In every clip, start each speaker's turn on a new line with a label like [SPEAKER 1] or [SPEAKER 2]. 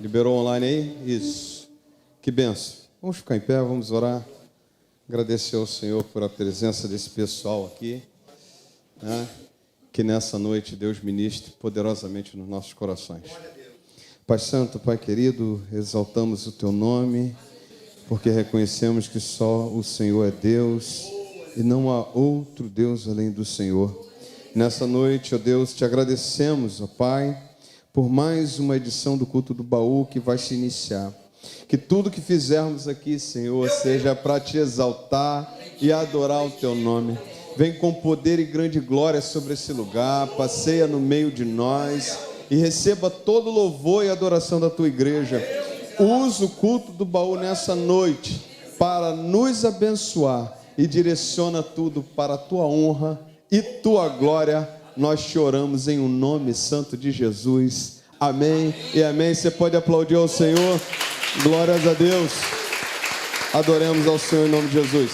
[SPEAKER 1] Liberou online aí? Isso. Que benção. Vamos ficar em pé, vamos orar. Agradecer ao Senhor por a presença desse pessoal aqui, né? Que nessa noite Deus ministre poderosamente nos nossos corações. Pai Santo, Pai querido, exaltamos o Teu nome, porque reconhecemos que só o Senhor é Deus e não há outro Deus além do Senhor. Nessa noite, ó Deus, te agradecemos, ó Pai, por mais uma edição do Culto do Baú que vai se iniciar. Que tudo que fizermos aqui, Senhor, seja para te exaltar e adorar o Teu nome. Vem com poder e grande glória sobre esse lugar, passeia no meio de nós e receba todo o louvor e adoração da Tua igreja. Usa o Culto do Baú nessa noite para nos abençoar e direciona tudo para a Tua honra e Tua glória. Nós te oramos em um nome santo de Jesus. Amém e amém. Você pode aplaudir ao Senhor. Glórias a Deus. Adoremos ao Senhor em nome de Jesus.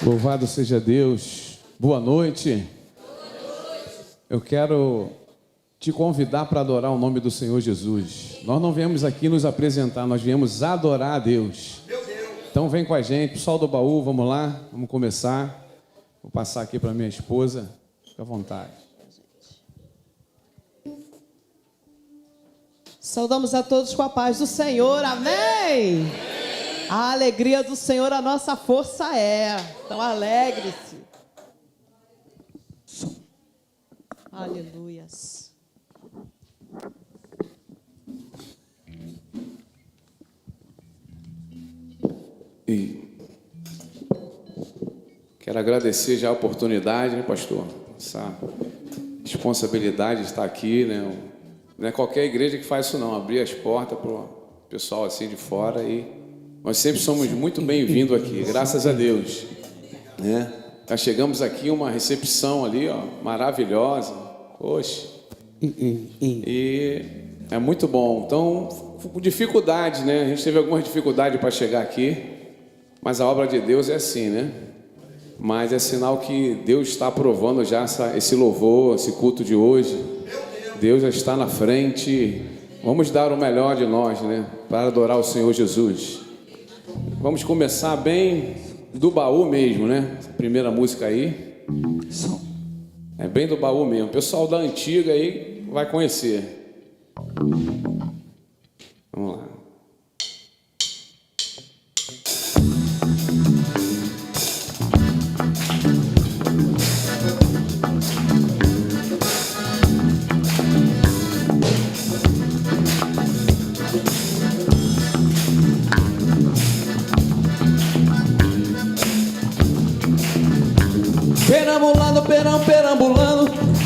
[SPEAKER 2] Louvado seja Deus. Boa noite. Eu quero te convidar para adorar o nome do Senhor Jesus. Nós não viemos aqui nos apresentar, nós viemos adorar a Deus. Então vem com a gente, pessoal do baú, vamos lá, vamos começar. Vou passar aqui para minha esposa, fica à vontade.
[SPEAKER 3] Saudamos a todos com a paz do Senhor, amém? A alegria do Senhor a nossa força é, então alegre-se. Aleluias.
[SPEAKER 2] E quero agradecer já a oportunidade, né, pastor? Essa responsabilidade de estar aqui, né? Não é qualquer igreja que faz isso não, abrir as portas para o pessoal assim de fora e nós sempre somos muito bem-vindos aqui, graças a Deus, né? Já chegamos aqui, uma recepção ali, ó, maravilhosa, poxa, e é muito bom. Então, com dificuldade, né? A gente teve algumas dificuldades para chegar aqui, mas a obra de Deus é assim, né? Mas é sinal que Deus está aprovando já esse louvor, esse culto de hoje. Deus já está na frente. Vamos dar o melhor de nós, né? Para adorar o Senhor Jesus. Vamos começar bem do baú mesmo, né? Essa primeira música aí. É bem do baú mesmo. O pessoal da antiga aí vai conhecer. Vamos lá.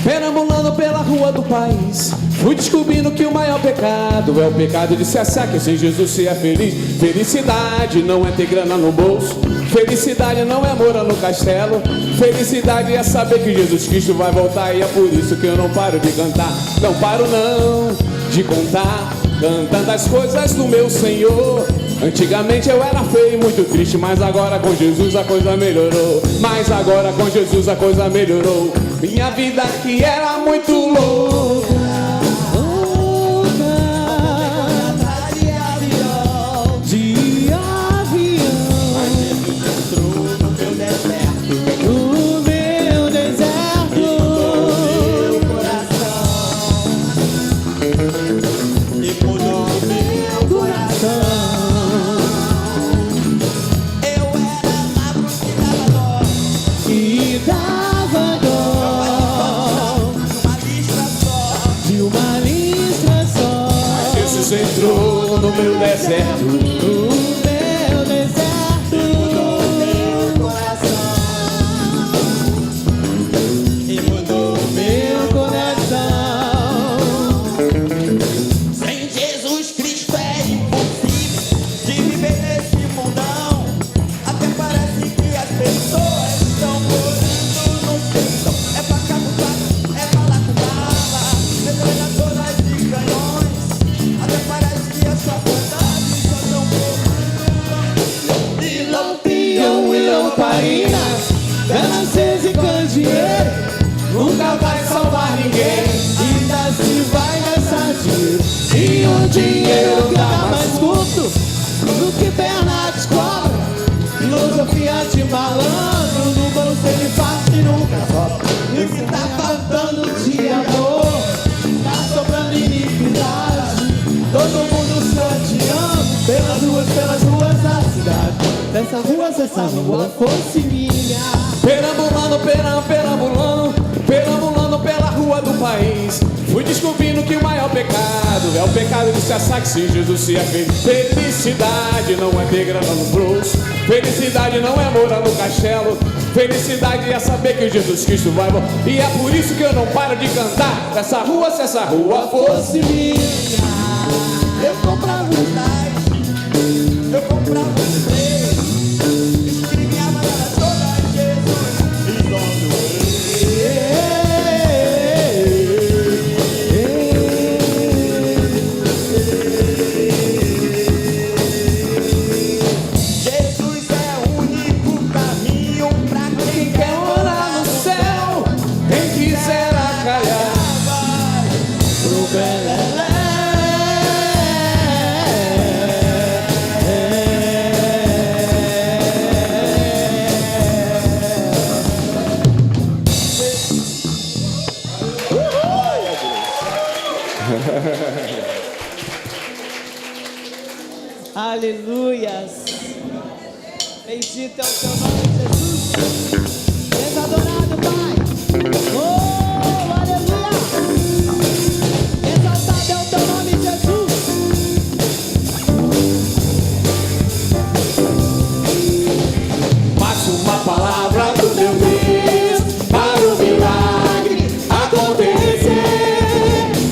[SPEAKER 4] Perambulando pela rua do país, fui descobrindo que o maior pecado é o pecado de se achar que sem Jesus se é feliz. Felicidade não é ter grana no bolso, felicidade não é morar no castelo, felicidade é saber que Jesus Cristo vai voltar. E é por isso que eu não paro de cantar, não paro não de contar, cantando as coisas do meu Senhor. Antigamente eu era feio e muito triste, mas agora com Jesus a coisa melhorou. Mas agora com Jesus a coisa melhorou. Minha vida que era muito louca, de avião, mas Jesus entrou no meu deserto, no meu deserto, no meu coração, e mudou meu coração. Entrou no meu deserto, no meu deserto, mudou meu coração, e mudou meu coração. Sem Jesus Cristo é impossível de viver nesse mundão. Até parece que as pessoas estão morando no sertão. É pra cá com faca, é pra lá com bala, metralhadoras de canhões. Até parece que as faculdades só tão e lampião e lamparina, ganâncias e candeeiro, nunca vai salvar ninguém. Ainda se vai nessa vida,
[SPEAKER 3] se essa rua fosse minha.
[SPEAKER 4] Perambulando, perambulando pela rua do país, fui descobrindo que o maior pecado é o pecado de se achar que sem Jesus se é feliz. Felicidade não é ter grana no bolso, felicidade não é morar no castelo, felicidade é saber que Jesus Cristo vai voltar. E é por isso que eu não paro de cantar. Se essa rua fosse minha,
[SPEAKER 5] Eu comprava um tais, eu comprava um três, escrevia a balada toda em Jesus e todo Jesus é o único caminho pra quem quer
[SPEAKER 4] morar no céu, quem quiser acalhar pro Belém.
[SPEAKER 3] Aleluias. Bendito é o teu nome, Jesus. Seja adorado, Pai. Oh, aleluia. Exaltado é o teu nome, Jesus.
[SPEAKER 4] Faça uma palavra do teu Deus para o milagre acontecer.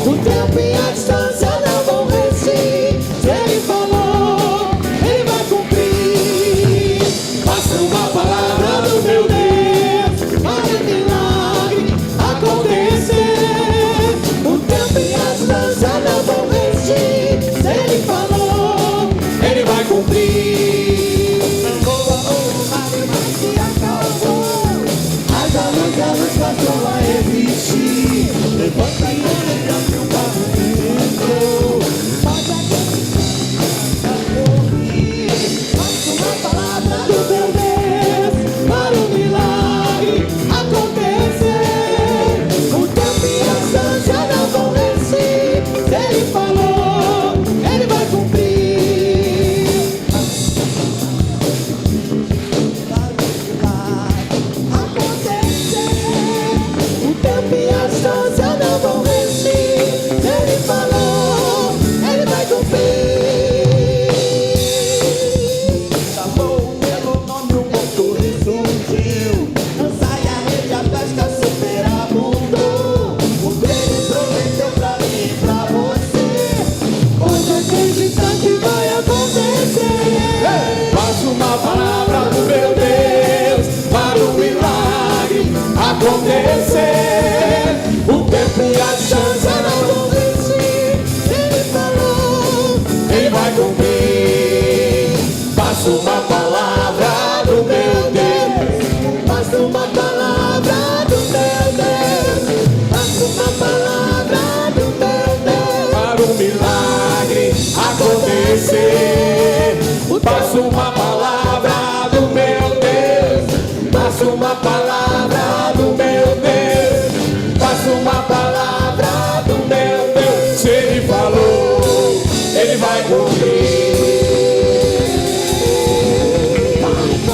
[SPEAKER 3] O tempo e a distância não vão resistir. Se Ele falou, Ele vai cumprir.
[SPEAKER 4] Faça uma palavra do teu Deus
[SPEAKER 3] Para o milagre acontecer. O tempo e a distância não vão resistir. Se Ele falou,
[SPEAKER 4] Ele vai cumprir.
[SPEAKER 3] haja luz, a luz passou a existir. Levanta e anda que o barro entrou. Pode acreditar, morrer. Faça uma palavra do teu Deus para o milagre acontecer. O tempo e a distância não vão resistir. Se Ele falou, Ele vai cumprir. Acontecer. O tempo e a distância não vão resistir. Se Ele falou, Ele vai cumprir.
[SPEAKER 5] Chamou pelo nome, o motor ressurgiu. Lança e a rede, a pesca superabundou. O que Ele prometeu pra mim e pra você,
[SPEAKER 3] Pode acreditar que vai acontecer.
[SPEAKER 4] Faça uma palavra do meu Deus para o milagre acontecer. O tempo e a distância não vão
[SPEAKER 3] resistir. Ele falou,
[SPEAKER 4] Ele vai cumprir. Faça uma palavra do meu Deus.
[SPEAKER 3] basta uma palavra do meu Deus. Basta uma palavra do meu Deus.
[SPEAKER 4] Para o milagre acontecer. Faça uma palavra do meu Deus. Faça uma palavra do meu Deus. Faça uma palavra do meu Deus. Se Ele falou, Ele vai cumprir.
[SPEAKER 3] Basta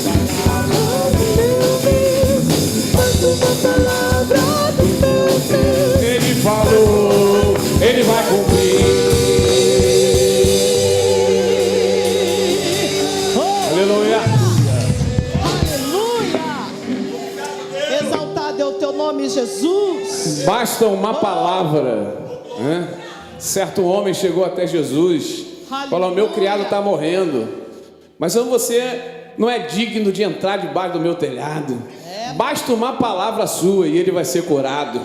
[SPEAKER 3] uma palavra do meu Deus. Basta uma palavra do meu Deus.
[SPEAKER 4] Ele falou, Ele vai cumprir. Aleluia.
[SPEAKER 3] Aleluia! Exaltado é o teu nome, Jesus.
[SPEAKER 4] Basta uma palavra, né? Certo homem chegou até Jesus, falou: meu criado está morrendo, mas você não é digno de entrar debaixo do meu telhado. Basta uma palavra sua e ele vai ser curado.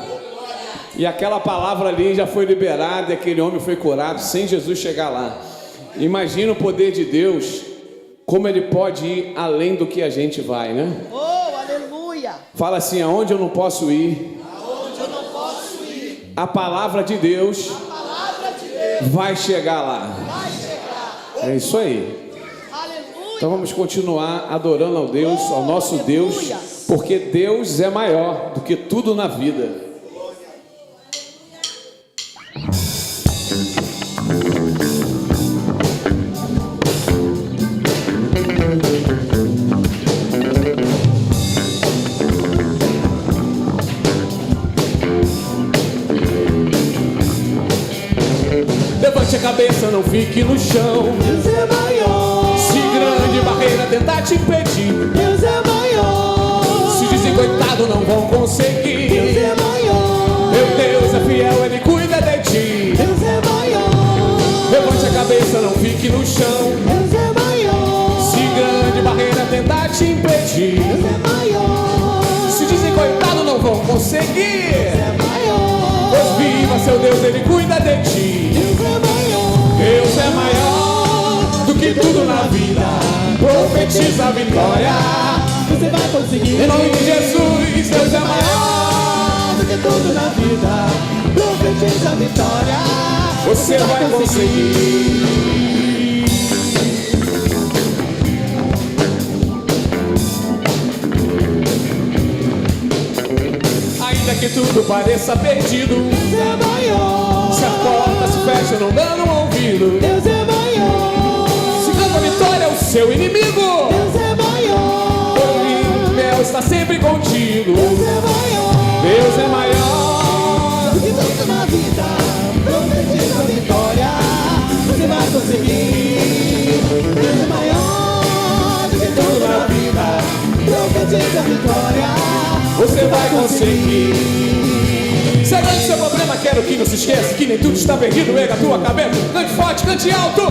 [SPEAKER 4] E aquela palavra ali já foi liberada e aquele homem foi curado sem Jesus chegar lá. Imagina o poder de Deus como Ele pode ir além do que a gente vai, né?
[SPEAKER 3] Oh, aleluia.
[SPEAKER 4] Fala assim, aonde eu não posso ir,
[SPEAKER 3] Aonde eu não posso ir,
[SPEAKER 4] a palavra de Deus
[SPEAKER 3] a palavra de Deus
[SPEAKER 4] vai chegar lá.
[SPEAKER 3] vai chegar.
[SPEAKER 4] É isso aí.
[SPEAKER 3] Aleluia.
[SPEAKER 4] Então vamos continuar adorando ao Deus, ao nosso Deus, porque Deus é maior do que tudo na vida. Levante a cabeça, não fique no chão.
[SPEAKER 3] Deus é maior.
[SPEAKER 4] Se grande barreira tentar te impedir,
[SPEAKER 3] Deus é maior.
[SPEAKER 4] se dizem coitado não vão
[SPEAKER 3] Deus
[SPEAKER 4] conseguir.
[SPEAKER 3] é maior.
[SPEAKER 4] Meu Deus é fiel, Ele cuida de ti.
[SPEAKER 3] Deus é maior.
[SPEAKER 4] Levante a cabeça, não fique no chão.
[SPEAKER 3] Deus é maior.
[SPEAKER 4] Se grande barreira tentar te impedir,
[SPEAKER 3] Deus é maior.
[SPEAKER 4] se dizem coitado não vão conseguir.
[SPEAKER 3] É maior.
[SPEAKER 4] Pois viva seu Deus, Ele cuida de ti.
[SPEAKER 3] Deus é maior.
[SPEAKER 4] Deus é maior do que tudo na vida. Profetiza a vitória.
[SPEAKER 3] Você vai conseguir.
[SPEAKER 4] Em nome de Jesus, Deus é maior.
[SPEAKER 3] Do que tudo na vida. Profetiza a vitória.
[SPEAKER 4] Você vai conseguir. Ainda que tudo pareça perdido,
[SPEAKER 3] Deus é maior.
[SPEAKER 4] se a porta se fecha não dando um ouvido,
[SPEAKER 3] Deus é maior.
[SPEAKER 4] se canta a vitória é o seu inimigo,
[SPEAKER 3] Deus é maior.
[SPEAKER 4] o mel está sempre contigo.
[SPEAKER 3] Deus é maior.
[SPEAKER 4] Deus é maior.
[SPEAKER 3] Do que tudo na vida. Profetiza a vitória. Você vai conseguir. Deus é maior. Do que tudo na vida. Profetiza a vitória.
[SPEAKER 4] Você vai conseguir. Se é grande seu problema, quero que não se esqueça que nem tudo está perdido. Erga a tua cabeça, cante forte, cante alto.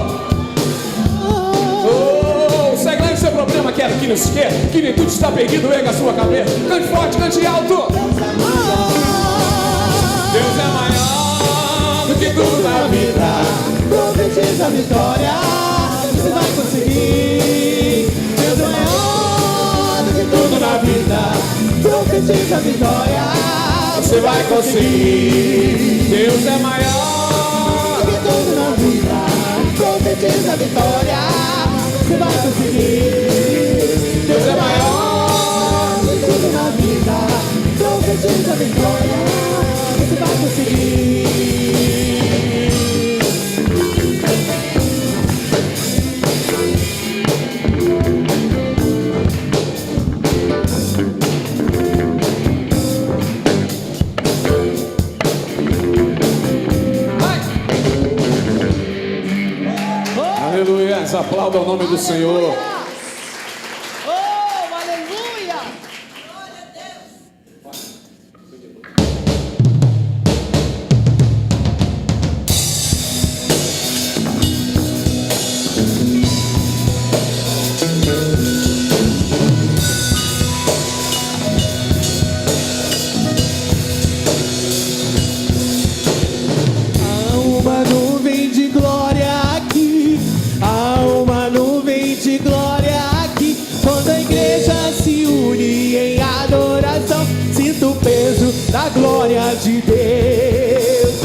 [SPEAKER 4] Oh, se é grande seu problema, quero que não se esqueça que nem tudo está perdido. Erga a sua cabeça, cante forte, cante alto. Deus é maior do que tudo na vida.
[SPEAKER 3] Profetiza a vitória. Você vai conseguir. Deus é maior do que tudo na vida. Profetiza a vitória.
[SPEAKER 4] Você vai conseguir. Deus é maior.
[SPEAKER 3] Do que tudo na vida. Profetiza a vitória. Você vai conseguir.
[SPEAKER 4] Deus é maior.
[SPEAKER 3] Do que tudo na vida. Profetiza a vitória. Você vai conseguir.
[SPEAKER 4] Aleluia, aplauda o nome do Senhor.
[SPEAKER 3] Oh, aleluia! Há uma nuvem de glória aqui. Há uma nuvem de glória aqui. Quando a igreja se une em adoração, sinto o peso da glória de Deus.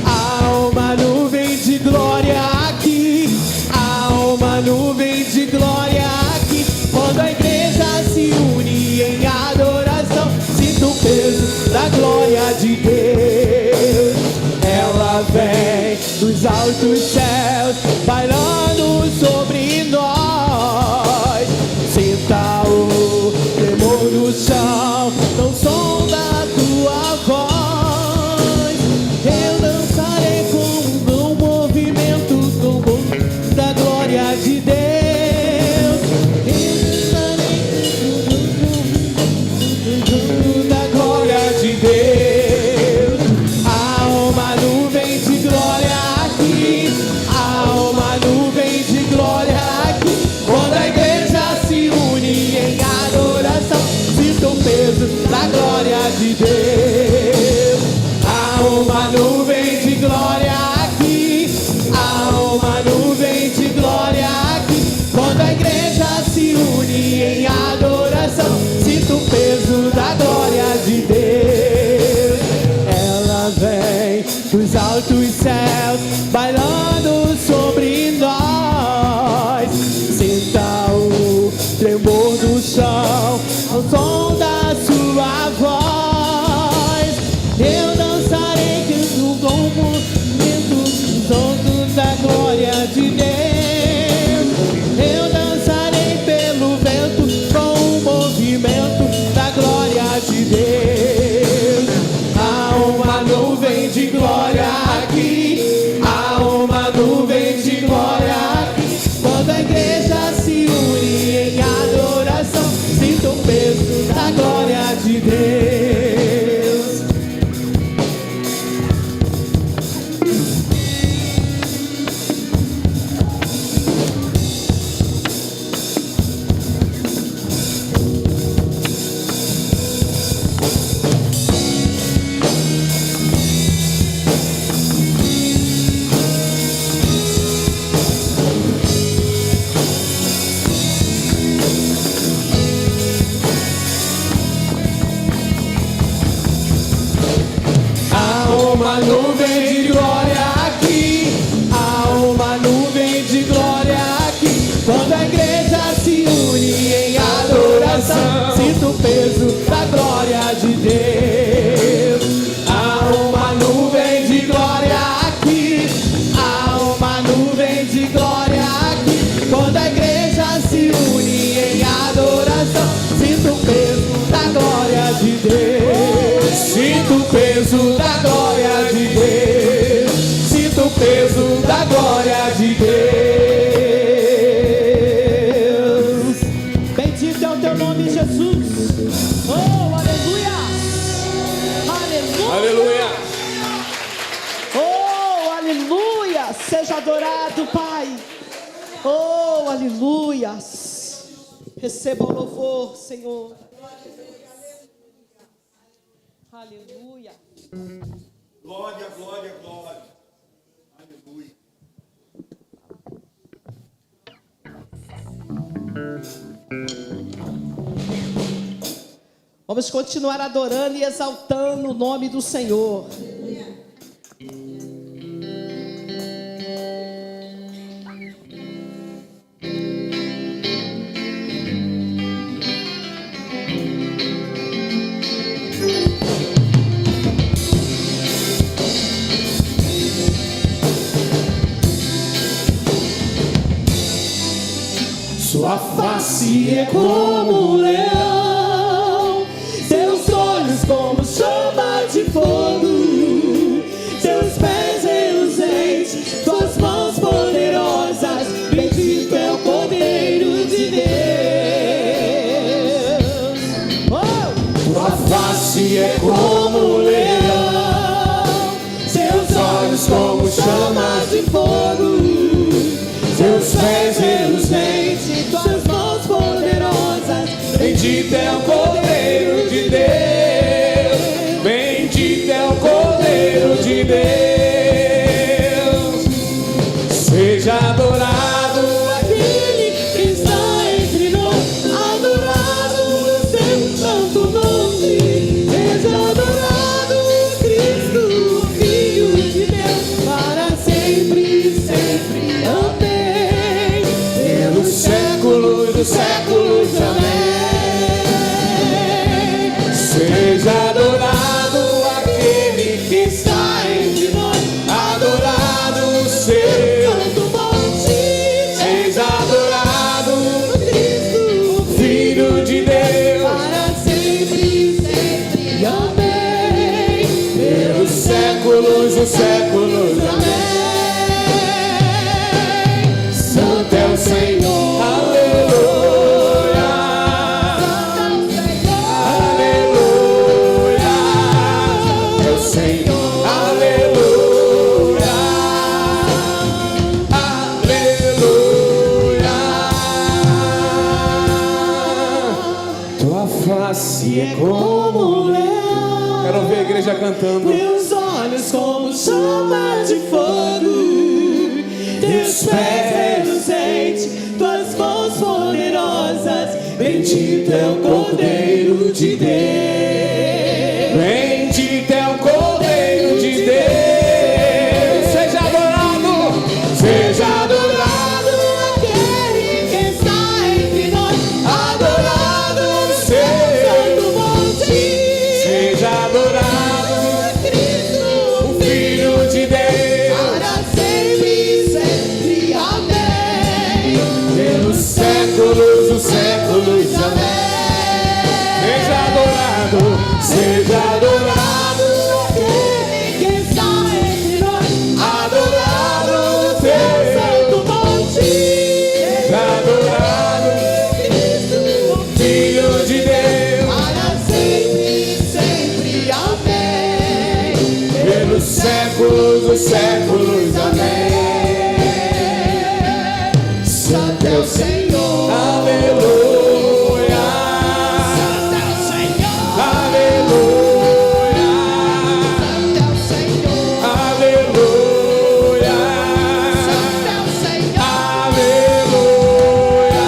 [SPEAKER 3] Há uma nuvem de glória aqui. Há uma nuvem de glória aqui. Quando a igreja se une em adoração, sinto o peso da glória de Deus. Ela vem dos altos céus, bailando sobre nós. Sinta o tremor do chão, no som da tua voz. Eu dançarei com um movimento, com o movimento da glória de Deus. Eu dançarei da glória de Deus. Há uma nuvem de glória aqui. Há altos céus bailando sobre nós. Sinta o tremor do chão ao som da sua voz. Eu dançarei dentro do movimento dos ondos da glória de Deus. Eu dançarei pelo vento com o movimento da glória de Deus. Há uma nuvem de glória aqui, há uma nuvem de glória aqui. Quando a igreja se une em adoração, sinto o peso da glória de Deus. Uma nuvem de glória aqui, há uma nuvem de glória aqui. Quando a igreja se une em adoração, sinto o peso da glória de Deus. Há uma nuvem de glória aqui, há uma nuvem de glória aqui. Quando a igreja se une em adoração, sinto o peso da glória de Deus. Sinto o peso da glória de Deus. Sinto o peso da glória de Deus. Bendito é o teu nome, Jesus. Oh, aleluia. Aleluia.
[SPEAKER 2] Aleluia.
[SPEAKER 3] Oh, aleluia. Seja adorado, Pai. Oh, aleluia. Receba o louvor, Senhor. Aleluia.
[SPEAKER 5] Glória, glória, glória. Aleluia.
[SPEAKER 3] Vamos continuar adorando e exaltando o nome do Senhor. Sua face é como um leão, seus olhos como chama de fogo, seus pés reluzentes, suas mãos poderosas. Bendito é o Cordeiro de Deus. Oh! Sua face é como um leão, seus olhos como chamas de fogo, seus pés reluzentes, suas mãos poderosas. Bendito é o Cordeiro de Deus. Bendito é o Cordeiro de Deus. Seja adorado aquele que está entre nós, adorado o seu santo nome. Seja adorado Cristo, o Filho de Deus, para sempre, sempre. Amém. Pelos séculos dos séculos, amém. Seja adorado aquele que está entre nós, adorado o seu santo monte. Seja adorado Cristo, o Filho de Deus, para sempre, sempre, amém. Pelos séculos dos séculos, amém. Santo é o Senhor, aleluia. Aleluia. É o Senhor, aleluia. Aleluia. Tua face é como um leão.
[SPEAKER 4] Quero ver a igreja cantando.
[SPEAKER 3] Teus olhos como chama de fogo, teus pés reluzentes, tuas mãos poderosas. Bendito é o Cordeiro de Deus.
[SPEAKER 4] Bendito é o Cordeiro de Deus. todos os séculos. Amém.
[SPEAKER 3] Santo é o Senhor.
[SPEAKER 4] Aleluia.
[SPEAKER 3] Santo é o Senhor.
[SPEAKER 4] Aleluia.
[SPEAKER 3] Santo é o Senhor.
[SPEAKER 4] Aleluia.
[SPEAKER 3] Santo é o Senhor.
[SPEAKER 4] Aleluia.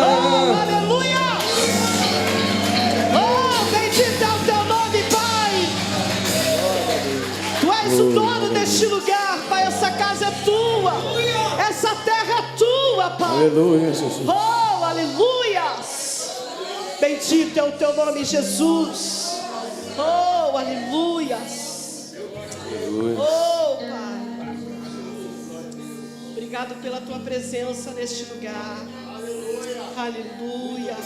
[SPEAKER 3] Oh, aleluia. Oh, bendito é o teu nome, Pai. Tu és o dono deste lugar, Pai. Essa casa é tua. Essa terra é tua, Pai.
[SPEAKER 4] Aleluia, Jesus.
[SPEAKER 3] Oh, aleluias. Bendito é o teu nome, Jesus. Oh, aleluias. Oh, Pai. Obrigado pela tua presença neste lugar. Aleluia.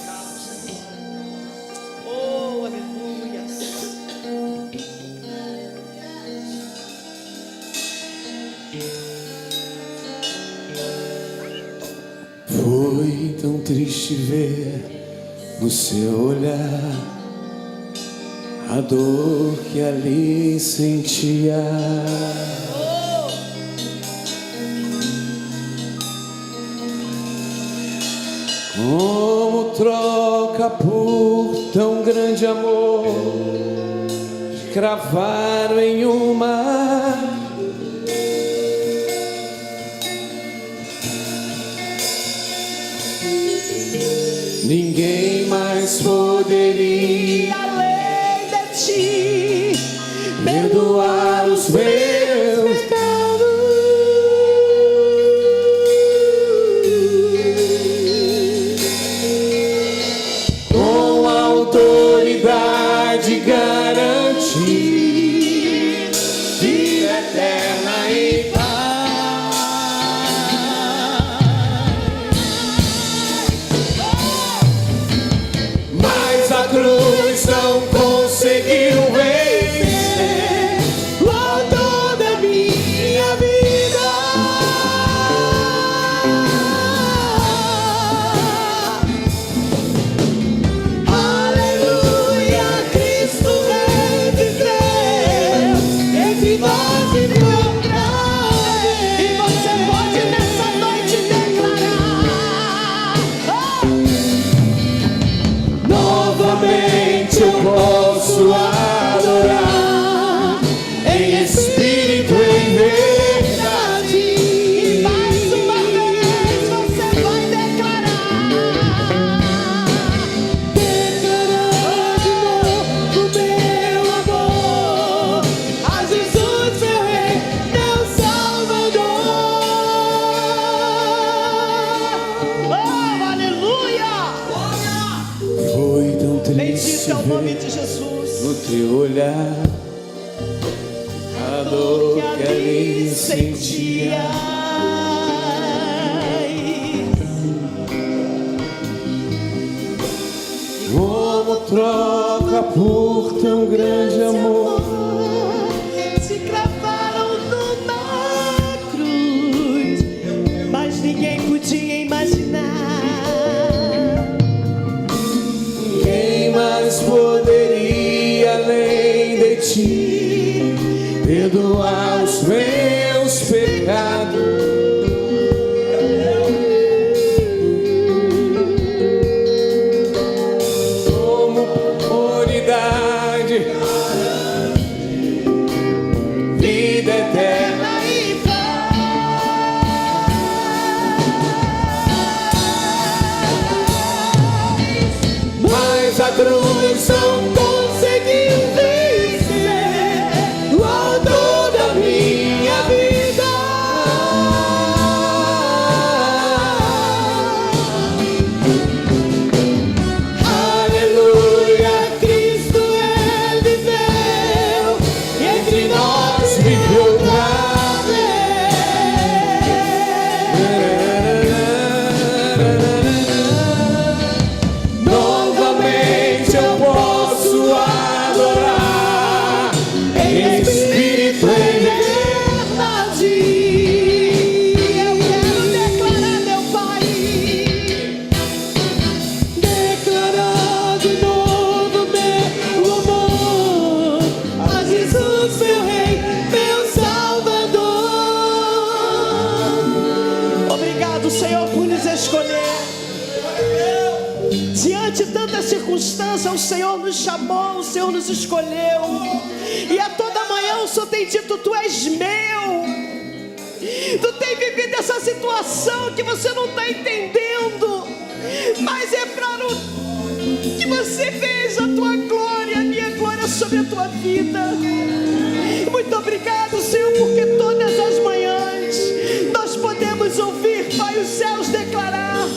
[SPEAKER 3] Oh, aleluias.
[SPEAKER 4] Foi tão triste ver no seu olhar a dor que ali sentia. Como troca por tão grande amor, cravaram em uma. Ninguém mais poderia
[SPEAKER 3] E além de ti,
[SPEAKER 4] perdoar os meus pecados. Com autoridade garantir vida eterna e paz. Mas a cruz não conseguiu vencer o autor da minha vida.
[SPEAKER 3] aleluia, Cristo Rei de Deus, entre nós e e você pode nessa noite declarar:
[SPEAKER 4] Novamente eu posso adorar em espírito e em verdade.
[SPEAKER 3] E mais uma vez você vai declarar,
[SPEAKER 4] Declarar de novo meu amor a Jesus, meu Rei, meu Salvador.
[SPEAKER 3] oh, aleluia.
[SPEAKER 4] Foi tão triste
[SPEAKER 3] Bendito é o nome
[SPEAKER 4] ver
[SPEAKER 3] de Jesus.
[SPEAKER 4] no teu olhar a dor que ali sentia. Como troca por tão grande amor,
[SPEAKER 3] Se cravaram numa cruz, mas ninguém podia imaginar.
[SPEAKER 4] quem mais poderia além de ti perdoar os meus pecados? Como autoridade, vida eterna e mas a cruz não conseguiu vencer o autor da minha vida.
[SPEAKER 3] circunstância, o Senhor nos chamou, o Senhor nos escolheu. E a toda manhã o Senhor tem dito: tu és meu. Tu tem vivido essa situação que você não está entendendo, mas é para que você veja a tua glória, a minha glória sobre a tua vida. Muito obrigado, Senhor, porque todas as manhãs nós podemos ouvir, Pai, os céus declarar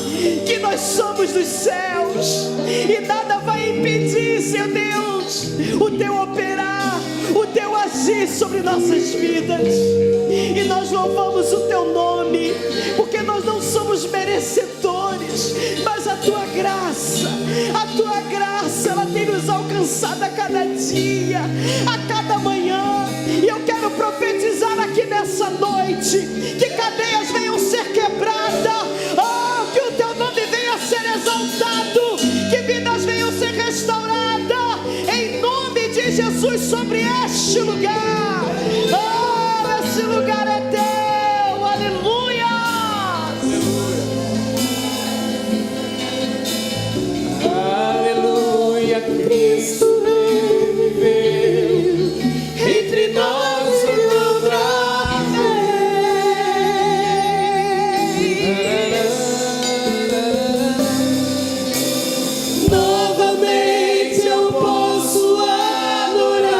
[SPEAKER 3] que nós somos dos céus, e nada vai impedir, Senhor Deus, o teu operar, o teu agir sobre nossas vidas. E nós louvamos o teu nome, porque nós não somos merecedores, mas a tua graça, ela tem nos alcançado a cada dia, a cada manhã. E eu quero profetizar aqui nessa noite que cadeias venham ser quebradas, oh, que o teu nome venha a ser exaltado, que vidas venham ser restauradas, em nome de Jesus, sobre este lugar. Oh, esse lugar é teu, aleluia.
[SPEAKER 4] Aleluia, Cristo viveu entre nós outra vez. Novamente eu posso adorar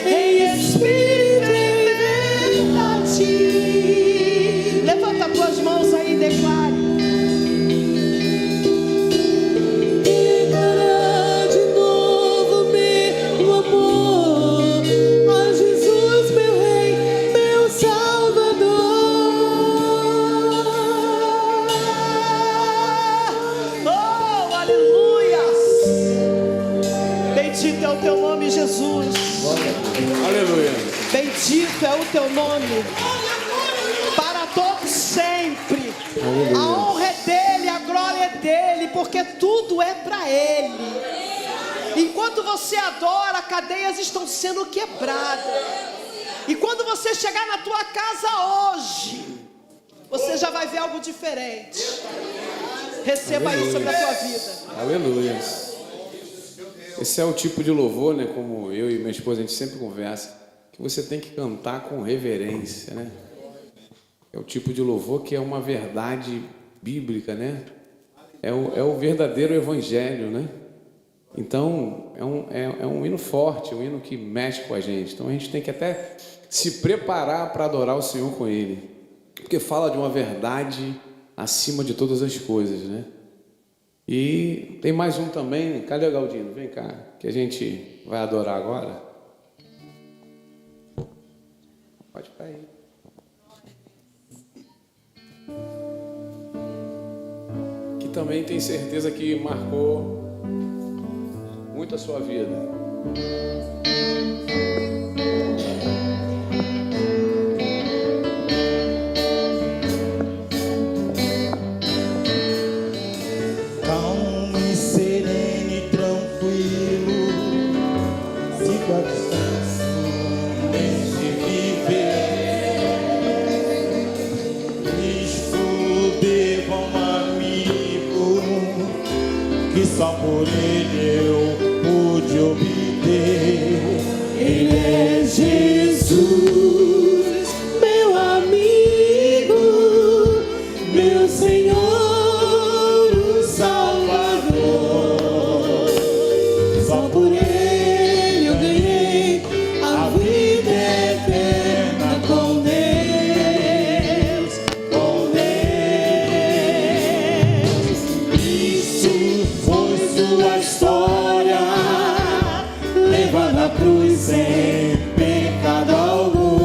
[SPEAKER 4] em espírito e verdade.
[SPEAKER 3] Levanta tuas mãos aí e declare.
[SPEAKER 4] Declarar de novo meu amor a Jesus, meu Rei, meu Salvador.
[SPEAKER 3] Oh, aleluia. Bendito é o teu nome, Jesus.
[SPEAKER 2] Aleluia.
[SPEAKER 3] Bendito é o teu nome, para todos sempre. A honra é dele, a glória é dele, porque tudo é para ele. Enquanto você adora, cadeias estão sendo quebradas. E quando você chegar na tua casa hoje, você já vai ver algo diferente. Receba isso sobre a tua vida.
[SPEAKER 2] Aleluia. Esse é o tipo de louvor, né? Como eu e minha esposa, a gente sempre conversa, que você tem que cantar com reverência, né? É o tipo de louvor que é uma verdade bíblica, né? É o verdadeiro evangelho, né? Então, é um hino forte, um hino que mexe com a gente. Então, a gente tem que até se preparar para adorar o Senhor com Ele, porque fala de uma verdade acima de todas as coisas, né? E tem mais um também. Cadê o Galdino? Vem cá, que a gente vai adorar agora. Pode ficar aí. Que também tem certeza que marcou muito a sua vida.
[SPEAKER 5] Calmo e sereno e tranquilo, sigo a distância neste viver. Cristo devo a um amigo que só por ele eu pude obter.
[SPEAKER 4] Ele é Jesus, meu amigo, meu Senhor, o Salvador. Só por Ele eu ganhei a vida eterna com Deus, com Deus.
[SPEAKER 5] Isso foi sua história, levando a cruz sem pecado algum.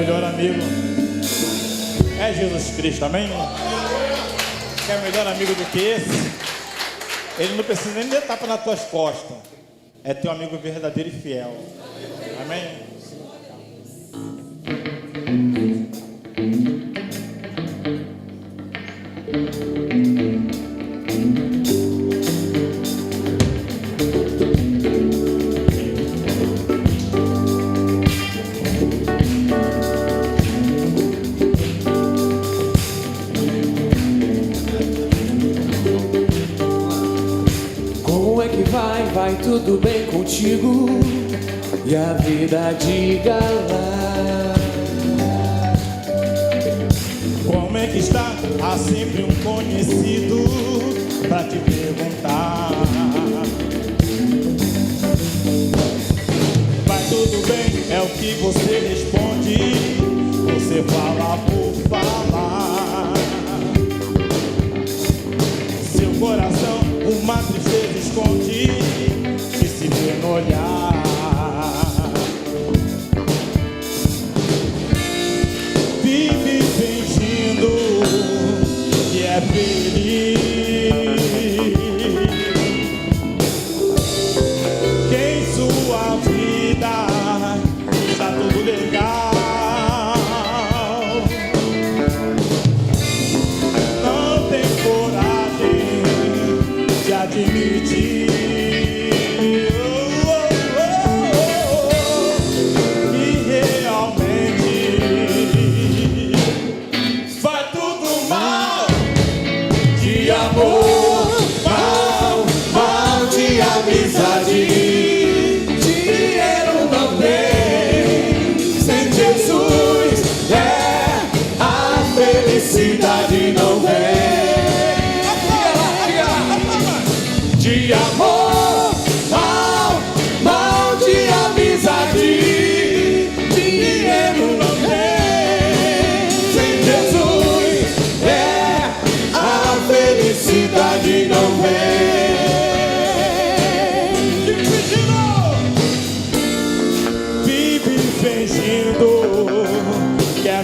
[SPEAKER 6] melhor amigo é Jesus Cristo, amém? Quer melhor amigo do que esse? Ele não precisa nem dar tapa nas tuas costas. É teu amigo verdadeiro e fiel. Amém?
[SPEAKER 4] Vai tudo bem contigo e a vida diga lá.
[SPEAKER 6] Como é que está? Há sempre um conhecido pra te perguntar. Vai tudo bem, é o que você responde. Você fala por falar. Seu coração uma tristeza esconde que se vê no olhar. Vive fingindo que é feliz. Que em sua vida está tudo legal. Não tem coragem de admitir.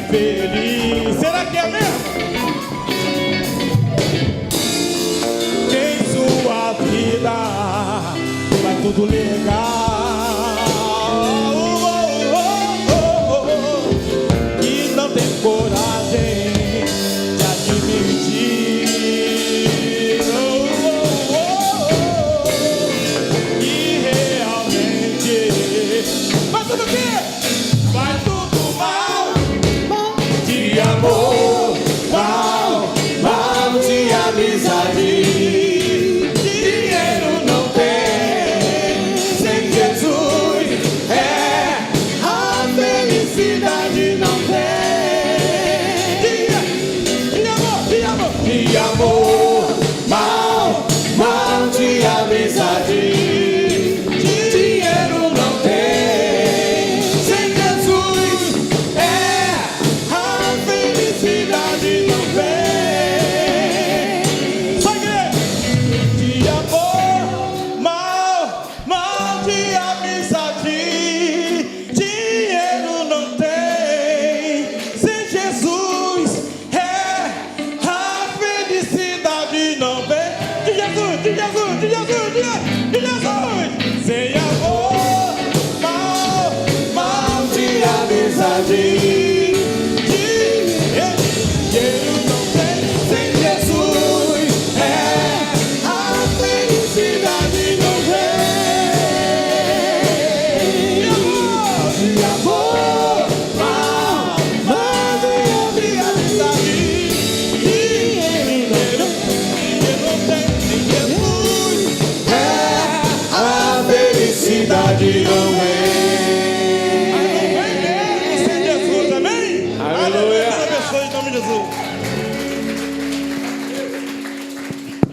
[SPEAKER 6] Feliz. Será que é mesmo? Que em sua vida vai tudo legal. E não tem coragem de admitir. E realmente vai tudo o quê? Vai tudo mal. De amor, mal de amizade. Dinheiro não tem, sem Jesus a felicidade não tem. De amor, mal de amizade. Sem amor, mal de amizade. Dinheiro não tem, sem Jesus a felicidade não vem. De amor, mal de amizade. Dinheiro não tem, sem Jesus a felicidade não é. Sem Jesus, amém? Aleluia. Deus abençoe em nome de Jesus.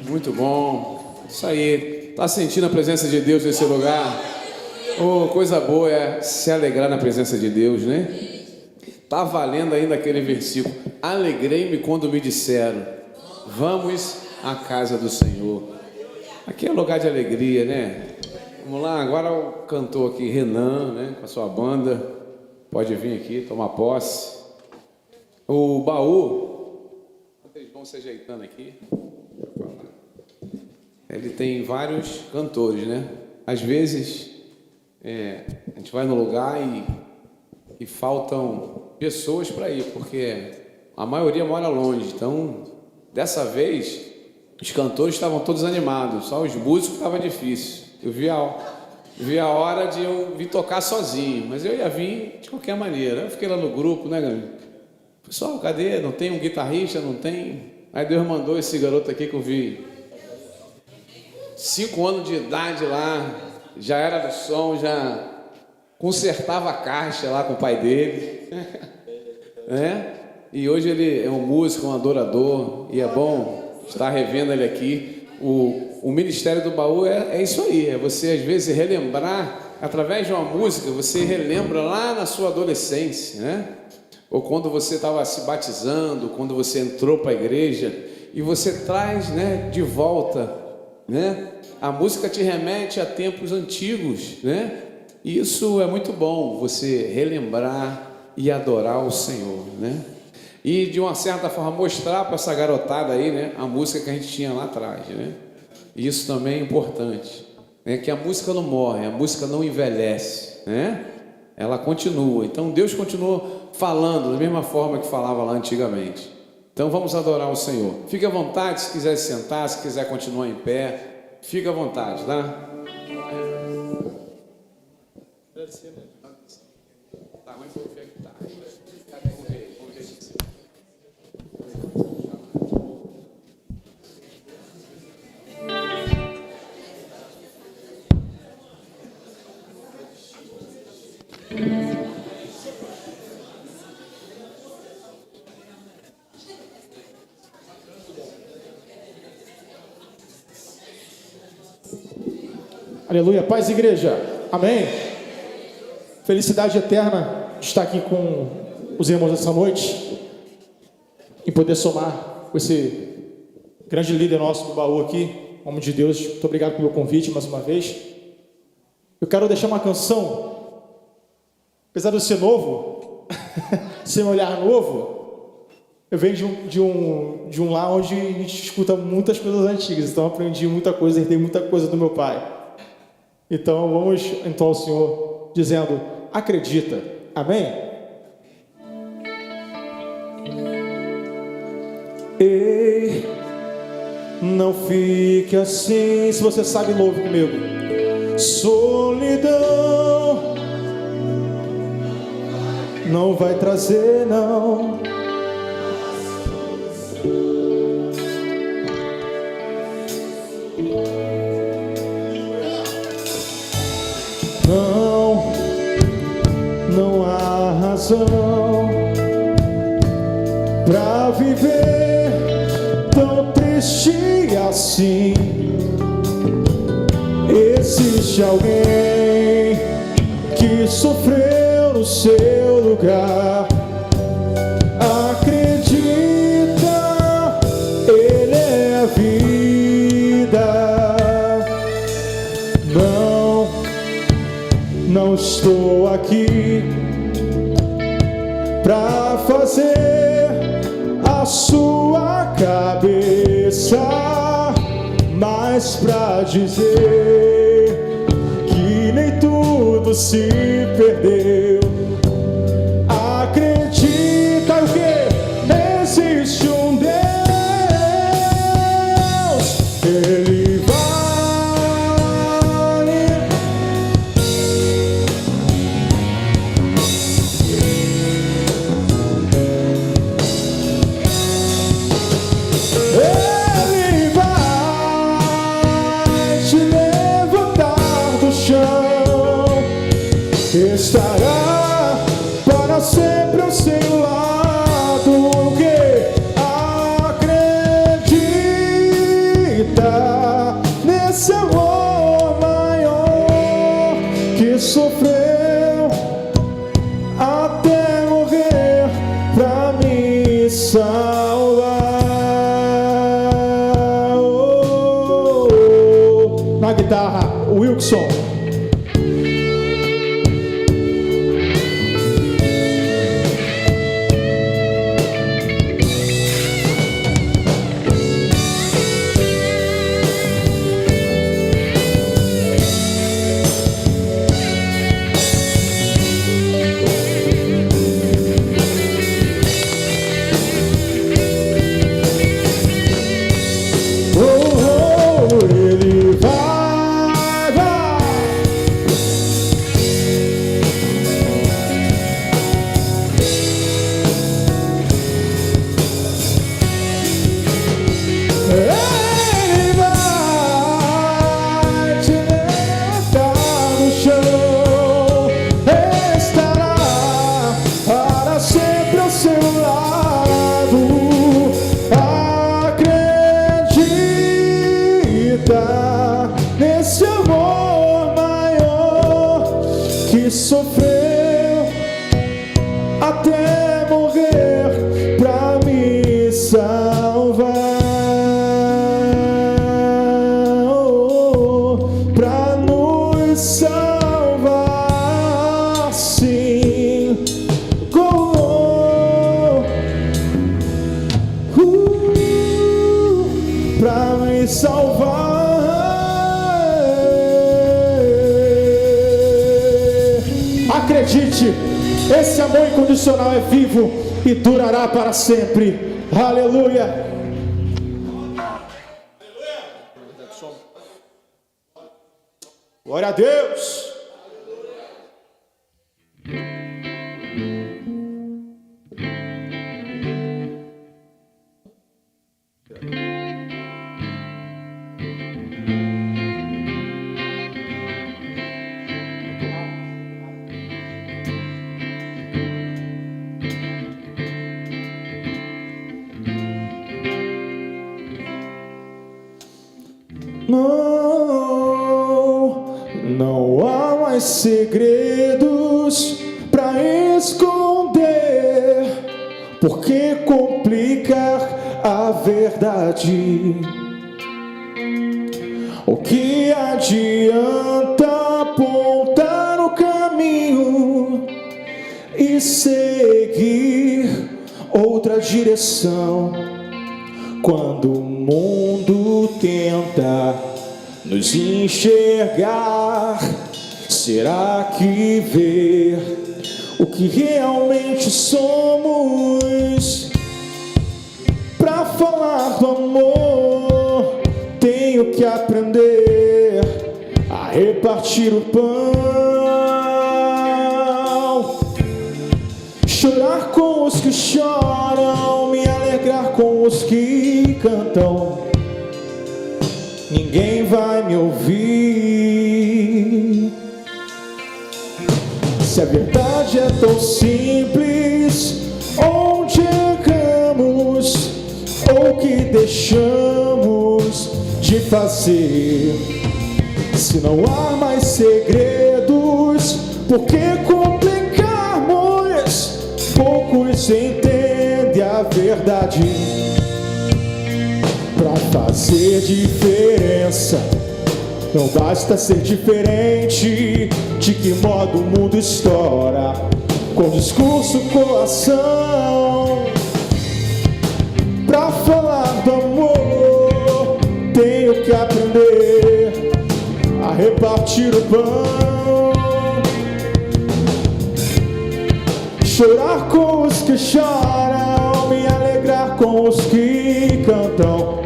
[SPEAKER 2] Muito bom. Isso aí. Tá sentindo a presença de Deus nesse lugar? Oh, coisa boa é se alegrar na presença de Deus, né? Tá valendo ainda aquele versículo. Alegrei-me quando me disseram: vamos à casa do Senhor. Aqui é lugar de alegria, né? Vamos lá, agora o cantor aqui, Renan, né, com a sua banda. pode vir aqui tomar posse. O baú, eles vão se ajeitando aqui. Ele tem vários cantores, né? Às vezes a gente vai no lugar e faltam pessoas para ir, porque a maioria mora longe. Então, dessa vez, os cantores estavam todos animados, só os músicos estava difícil. Eu vi a hora de eu vir tocar sozinho, mas eu ia vir de qualquer maneira. Eu fiquei lá no grupo, né, galera? Pessoal, cadê? Não tem um guitarrista? Não tem? Aí Deus mandou esse garoto aqui que eu vi 5 anos de idade lá, já era do som, já consertava a caixa lá com o pai dele. E hoje ele é um músico, um adorador, e é bom estar revendo ele aqui. O Ministério do Baú é isso aí, é você às vezes relembrar, através de uma música, você relembra lá na sua adolescência, né? Ou quando você estava se batizando, quando você entrou para a igreja, e você traz, né, de volta, né? A música te remete a tempos antigos, né? E isso é muito bom, você relembrar e adorar o Senhor, né? E de uma certa forma mostrar para essa garotada aí, né, a música que a gente tinha lá atrás, né? Isso também é importante, né? Que a música não morre, a música não envelhece, né? Ela continua. Então Deus continuou falando da mesma forma que falava lá antigamente. Então vamos adorar o Senhor. Fique à vontade, se quiser se sentar, se quiser continuar em pé, fique à vontade, tá?
[SPEAKER 7] Aleluia, paz igreja, amém. Felicidade eterna de estar aqui com os irmãos essa noite e poder somar com esse grande líder nosso do baú aqui, homem de Deus. Muito obrigado pelo convite mais uma vez. Eu quero deixar uma canção, apesar de eu ser novo, ser um olhar novo, eu venho de um lar onde a gente escuta muitas coisas antigas, então eu aprendi muita coisa, herdei muita coisa do meu pai. Então vamos então ao Senhor dizendo, acredita, amém? Ei, não fique assim, se você sabe, louve comigo. Solidão não vai trazer, não. Não há razão pra viver tão triste assim. Existe alguém que sofreu no seu lugar. Acredita, Ele é a vida. Não estou aqui pra fazer a sua cabeça, mas pra dizer que nem tudo se perdeu. Acredita o quê? Existe um Deus, Ele vale. Ele vai te levantar do chão. até morrer pra me salvar, pra nos salvar, sim. Pra me salvar. Acredite, esse amor incondicional é vivo e durará para sempre. Aleluia. Glória a Deus. Não há mais segredos pra esconder. Por que complicar a verdade? O que adianta apontar o caminho e seguir outra direção quando o mundo tenta nos enxergar? Será que ver o que realmente somos? Pra falar do amor, tenho que aprender a repartir o pão, chorar com os que choram, me alegrar com os que cantam. Ninguém vai me ouvir. Se a verdade é tão simples, onde erramos ou o que deixamos de fazer? Se não há mais segredos, por que complicarmos? Poucos entendem a verdade. Pra fazer diferença, não basta ser diferente. De que modo o mundo estoura com discurso, coação? Pra falar do amor, tenho que aprender a repartir o pão, chorar com os que choram, me alegrar com os que cantam.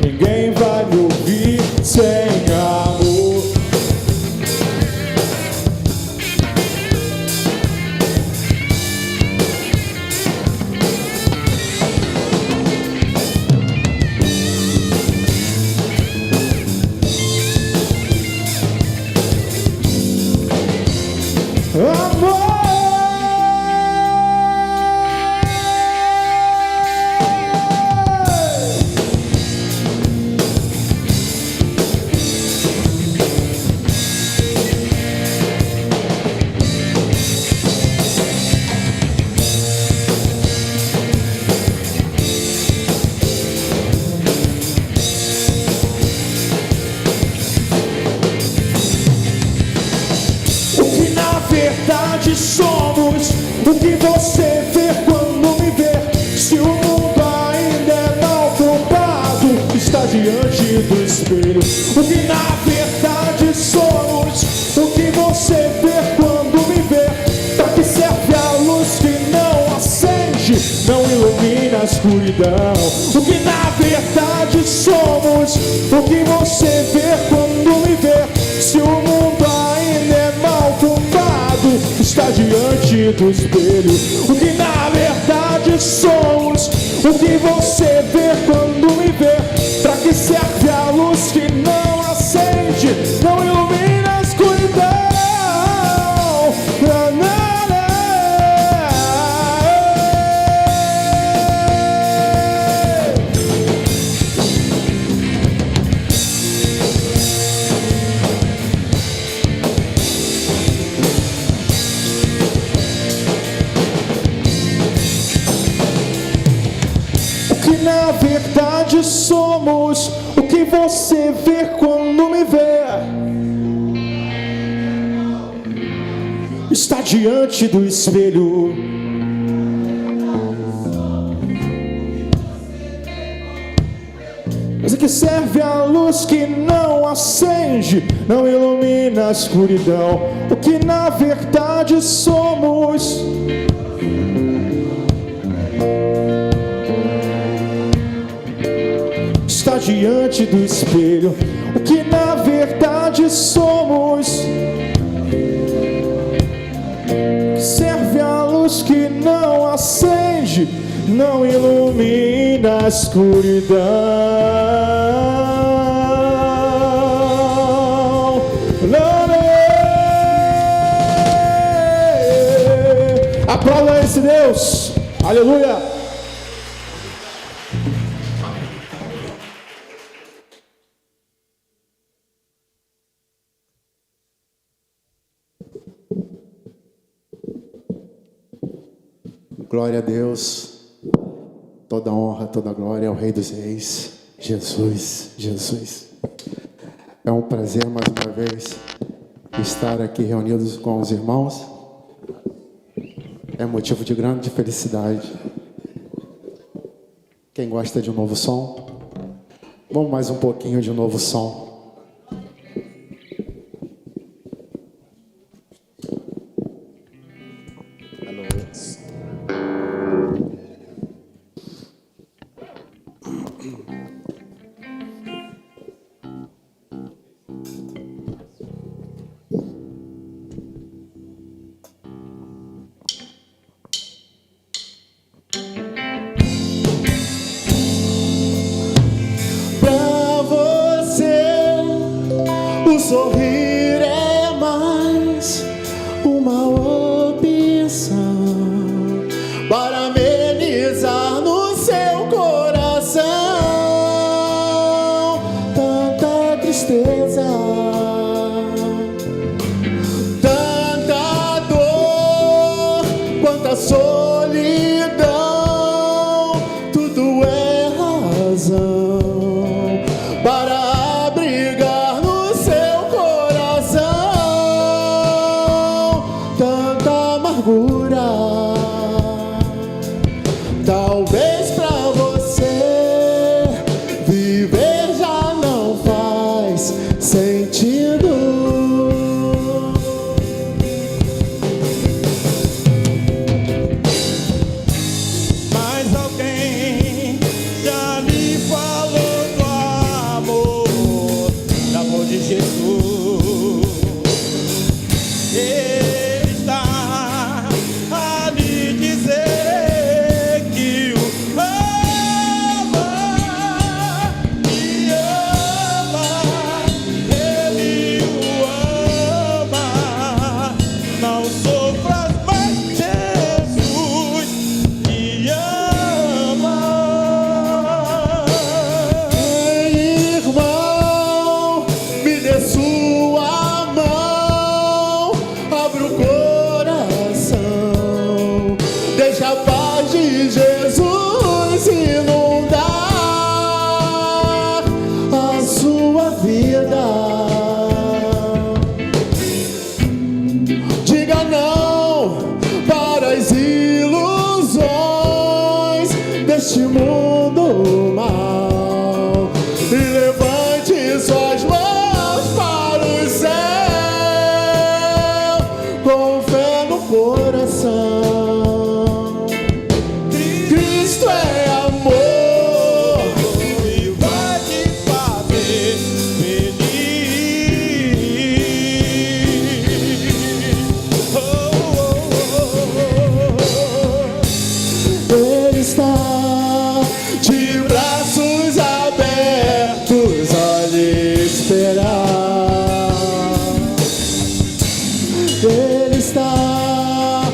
[SPEAKER 7] Ninguém vai me ouvir sem amor. Somos o que você vê quando me vê. Se o mundo ainda é mal comprado, está diante do espelho. O que na verdade somos o que você vê quando me vê. Pra que serve a luz que não acende, não ilumina a escuridão? O que na verdade somos o que você vê quando me vê. Se o mundo ainda é mal comprado, está diante do espelho. O que na verdade somos o que você vê quando me vê. Pra que serve a luz que não acende, não ilumina a escuridão? na verdade somos o que você vê quando me vê. Está diante do espelho. Mas é que serve a luz que não acende, não ilumina a escuridão. O que na verdade somos. Está diante do espelho. O que na verdade somos. Serve a luz que não acende, não ilumina a escuridão. Aplauda esse Deus. Aleluia.
[SPEAKER 8] Glória a Deus, toda honra, toda glória ao Rei dos Reis, Jesus, Jesus. É um prazer mais uma vez estar aqui reunidos com os irmãos. É motivo de grande felicidade. Quem gosta de um novo som? Vamos mais um pouquinho de um novo som.
[SPEAKER 5] Sorrir é mais uma opção para amenizar no seu coração tanta tristeza, tanta dor, quanta solidão. Tudo é razão para talvez pra você viver já não faz sentido.
[SPEAKER 6] Mas alguém já lhe falou do amor de Jesus. Ele está a lhe dizer que o ama, me ama, ele o ama. Não sofras mais, Jesus te ama.
[SPEAKER 5] Irmão, me dê sua mão, abre o coração, deixa a paz de Jesus inundar a sua vida. Diga não para as ilusões deste mundo mal e levante suas mãos para o céu com fé no coração. Cristo é amor
[SPEAKER 6] E vai te fazer feliz. Oh,
[SPEAKER 5] Ele está de braços abertos a lhe esperar. Ele está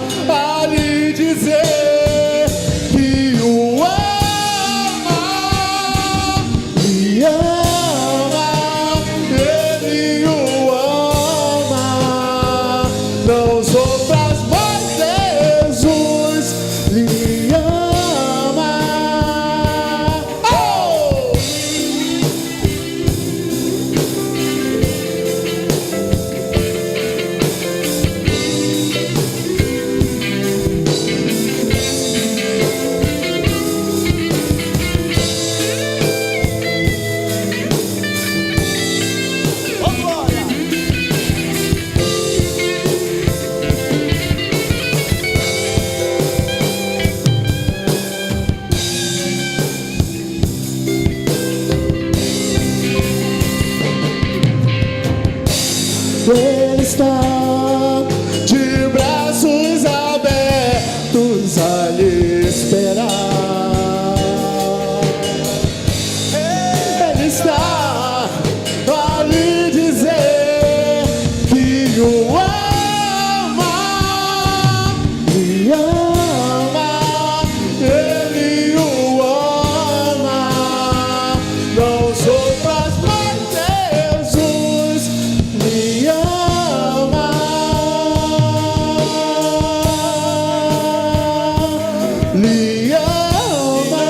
[SPEAKER 7] lhe ama,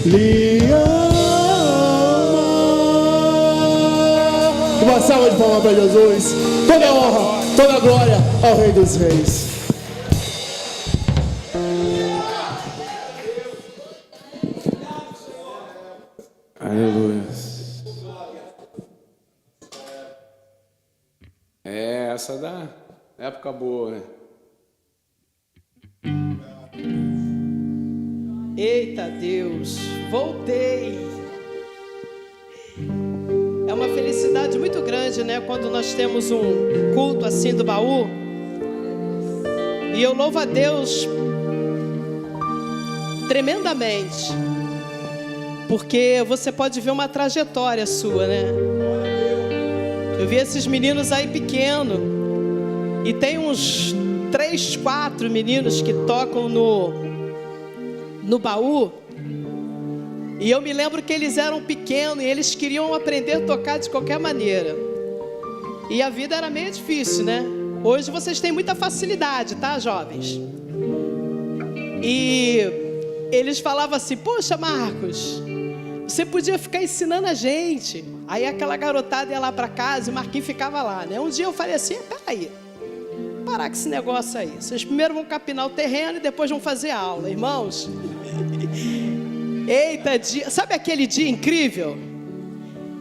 [SPEAKER 7] lhe ama. Uma salva de palmas para Jesus. Toda a honra, toda a glória ao Rei dos Reis.
[SPEAKER 2] Aleluia. Essa da época boa, né?
[SPEAKER 9] Eita Deus, voltei. É uma felicidade muito grande, né? Quando nós temos um culto assim do baú. E eu louvo a Deus tremendamente. Porque você pode ver uma trajetória sua, né? Eu vi esses meninos aí pequenos. E tem uns 3, 4 meninos que tocam no baú. E eu me lembro que eles eram pequenos e eles queriam aprender a tocar de qualquer maneira. E a vida era meio difícil, né? Hoje vocês têm muita facilidade, tá, jovens? E eles falavam assim: poxa, Marcos, você podia ficar ensinando a gente. Aí aquela garotada ia lá para casa e o Marquinhos ficava lá, né? Um dia eu falei assim: peraí, parar com esse negócio aí. Vocês primeiro vão capinar o terreno e depois vão fazer aula, irmãos. Eita dia, sabe aquele dia incrível?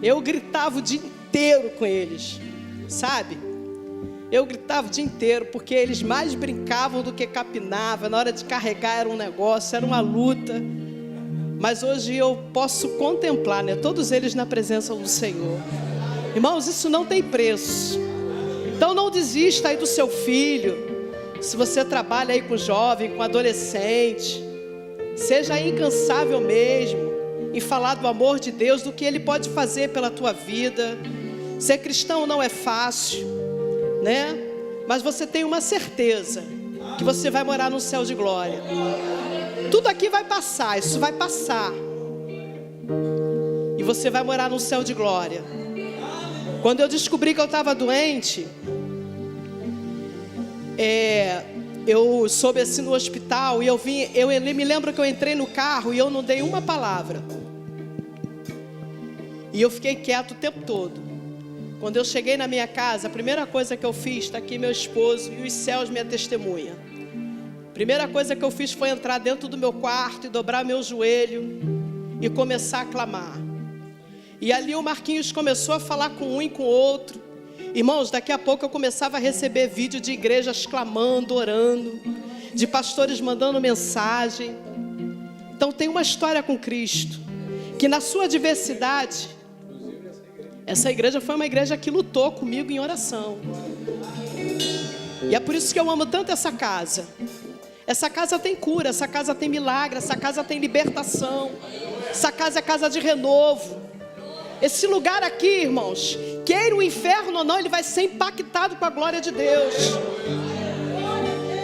[SPEAKER 9] Eu gritava o dia inteiro com eles, sabe? Eu gritava o dia inteiro, porque eles mais brincavam do que capinavam. Na hora de carregar era um negócio, era uma luta. Mas hoje eu posso contemplar, né, todos eles na presença do Senhor. Irmãos, isso não tem preço. Então não desista aí do seu filho. Se você trabalha aí com jovem, com adolescente, seja incansável mesmo em falar do amor de Deus, do que Ele pode fazer pela tua vida. Ser cristão não é fácil, né? Mas você tem uma certeza, que você vai morar no céu de glória. Tudo aqui vai passar, isso vai passar. E você vai morar no céu de glória. Quando eu descobri que eu estava doente, eu soube assim no hospital, e eu me lembro que eu entrei no carro e eu não dei uma palavra. E eu fiquei quieto o tempo todo. Quando eu cheguei na minha casa, a primeira coisa que eu fiz, está aqui meu esposo e os céus minha testemunha. A primeira coisa que eu fiz foi entrar dentro do meu quarto e dobrar meu joelho e começar a clamar. E ali o Marquinhos começou a falar com um e com o outro. Irmãos, daqui a pouco eu começava a receber vídeo de igrejas clamando, orando, de pastores mandando mensagem. Então tem uma história com Cristo, que na sua diversidade, essa igreja foi uma igreja que lutou comigo em oração. E é por isso que eu amo tanto essa casa. Essa casa tem cura, essa casa tem milagre, essa casa tem libertação. Essa casa é casa de renovo. Esse lugar aqui, irmãos, queira o inferno ou não, ele vai ser impactado com a glória de Deus.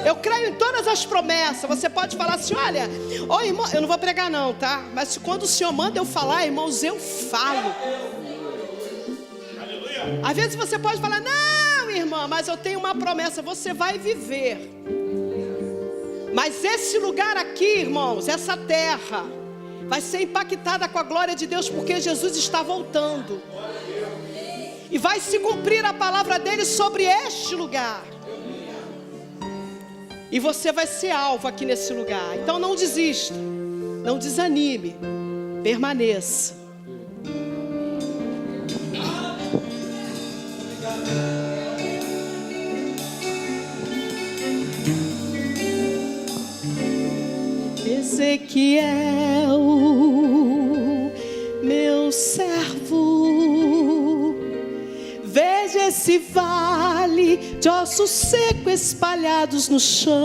[SPEAKER 9] Eu creio em todas as promessas. Você pode falar assim: olha, ô irmão, eu não vou pregar não, tá? Mas quando o Senhor manda eu falar, irmãos, eu falo. Às vezes você pode falar: não, irmã, mas eu tenho uma promessa. Você vai viver. Mas esse lugar aqui, irmãos, essa terra vai ser impactada com a glória de Deus, porque Jesus está voltando. E vai se cumprir a palavra dele sobre este lugar. E você vai ser alvo aqui nesse lugar. Então não desista, não desanime, permaneça. Ezequiel, meu servo, veja esse vale de ossos secos espalhados no chão.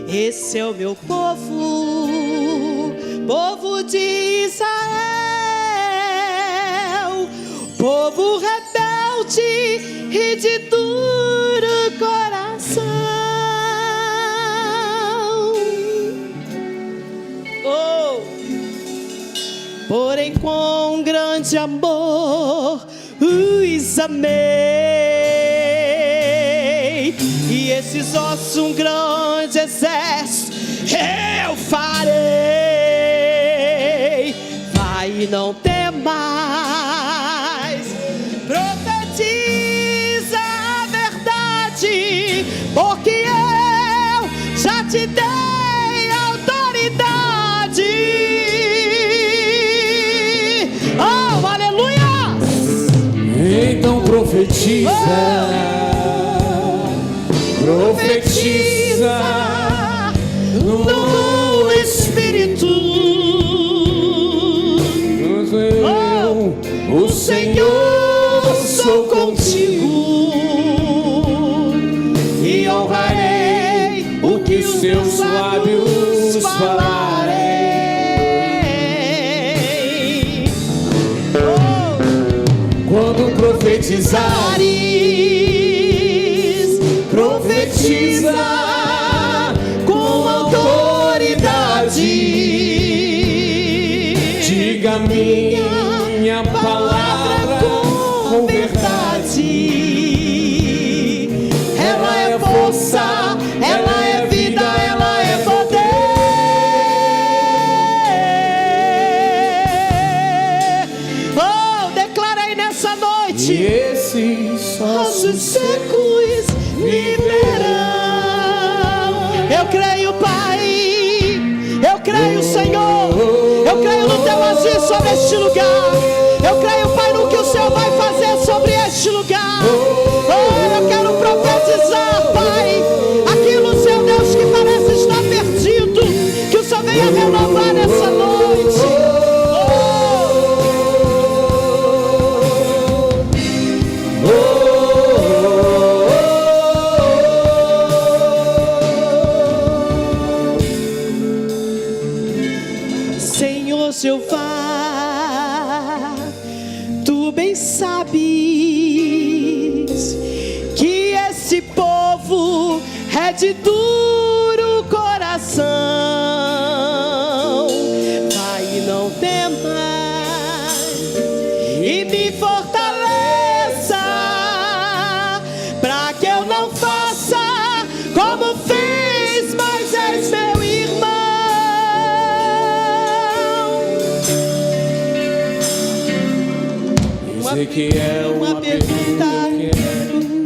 [SPEAKER 9] Esse é o meu povo, povo de Israel, povo rebelde e de duro coração. Porém com grande grande amor os amei, e esses ossos um grande exército eu farei. Vai e não tem mais, profetiza a verdade, porque eu já te dei autoridade. Oh, aleluia!
[SPEAKER 4] Então profetiza, profetiza
[SPEAKER 9] no Espírito.
[SPEAKER 4] O Senhor, sou contigo e honrarei o que os teus lábios falarei. Quando profetizares, profetiza com autoridade. Diga minha palavra com verdade. Ela é força, ela é vida, ela é poder.
[SPEAKER 9] Oh, declara aí nessa noite.
[SPEAKER 4] E esses
[SPEAKER 9] Ossos secos viverão. Eu creio, Pai. Eu creio, Senhor. Eu creio no teu agir sobre este lugar. Eu creio, Pai, no que o Senhor vai fazer sobre este lugar. Oh, eu quero profetizar, Pai, aquilo, Senhor Deus, que parece estar perdido, que o Senhor venha renovar nessa noite. Senhor Jeová, tu bem sabes que esse povo é de duro coração. Pai, não temas e me fortaleça, para que eu não faça como fez Moisés, meu irmão.
[SPEAKER 4] que é
[SPEAKER 9] uma pergunta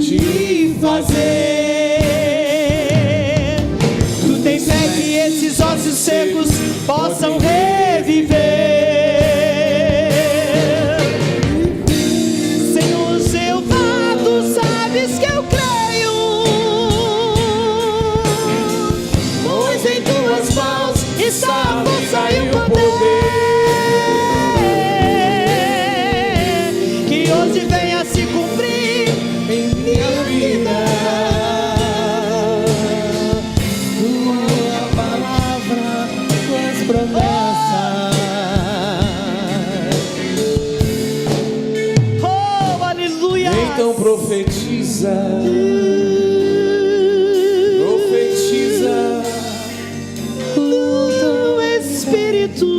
[SPEAKER 9] te fazer. Tu tens fé que esses ossos secos possam reviver? Senhor Jeová, tu sabes que eu creio, pois em tuas mãos está a força e o poder. Hoje venha se cumprir em minha vida tua palavra, tuas promessas. Oh, aleluia!
[SPEAKER 4] Então profetiza, profetiza
[SPEAKER 9] no Espírito.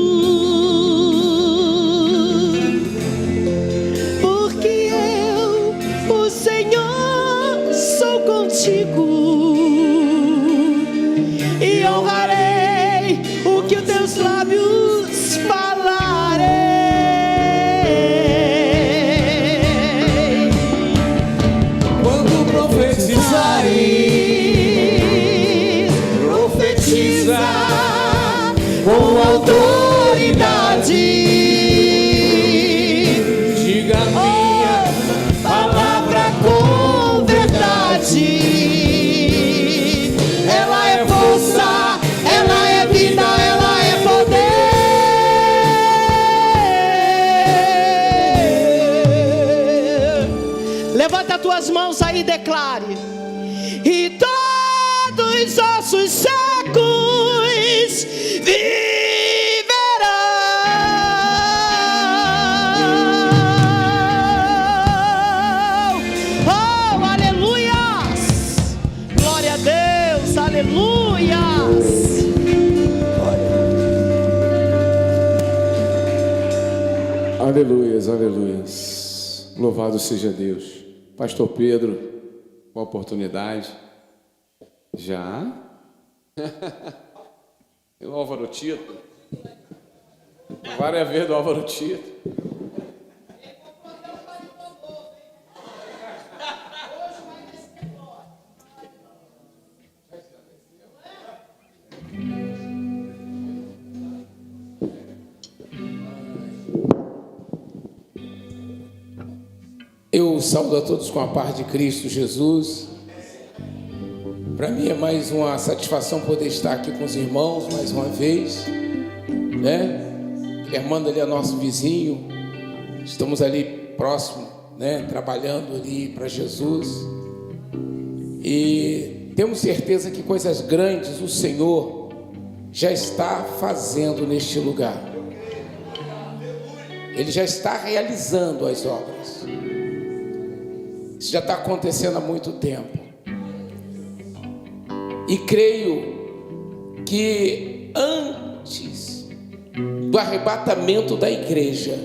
[SPEAKER 9] E honrarei o que os teus lábios falarei.
[SPEAKER 4] Quando profetizares, profetiza
[SPEAKER 9] com autoridade.
[SPEAKER 4] Diga minha
[SPEAKER 9] palavra com verdade. Levanta as tuas mãos aí e declare: e todos os ossos secos viverão. Oh, aleluias! Glória a Deus, aleluias!
[SPEAKER 4] Aleluias.
[SPEAKER 2] aleluias, aleluias. Louvado seja Deus. Pastor Pedro, com a oportunidade. Já? E o Álvaro Tito? Várias vezes do Álvaro Tito.
[SPEAKER 10] Eu saúdo a todos com a paz de Cristo Jesus. Para mim é mais uma satisfação poder estar aqui com os irmãos mais uma vez, né? Irmando ali é nosso vizinho, estamos ali próximo, né? Trabalhando ali para Jesus e temos certeza que coisas grandes o Senhor já está fazendo neste lugar. Ele já está realizando as obras. Isso já está acontecendo há muito tempo. E creio que antes do arrebatamento da igreja,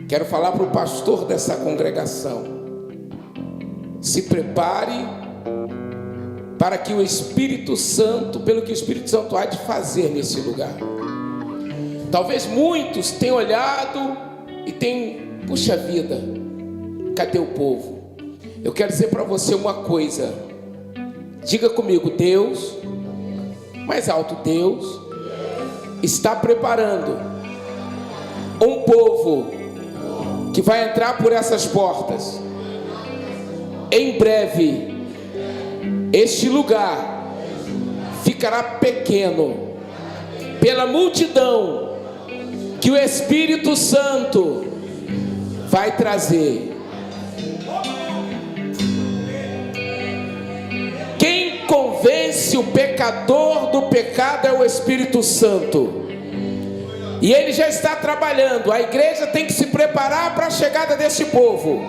[SPEAKER 10] quero falar para o pastor dessa congregação: se prepare para que o Espírito Santo, pelo que o Espírito Santo há de fazer nesse lugar. Talvez muitos tenham olhado e tenham, puxa vida, cadê o povo? Eu quero dizer para você uma coisa. Diga comigo: Deus, mais alto, Deus está preparando um povo que vai entrar por essas portas. Em breve, este lugar ficará pequeno pela multidão que o Espírito Santo vai trazer. Quem convence o pecador do pecado é o Espírito Santo. E ele já está trabalhando. A igreja tem que se preparar para a chegada desse povo.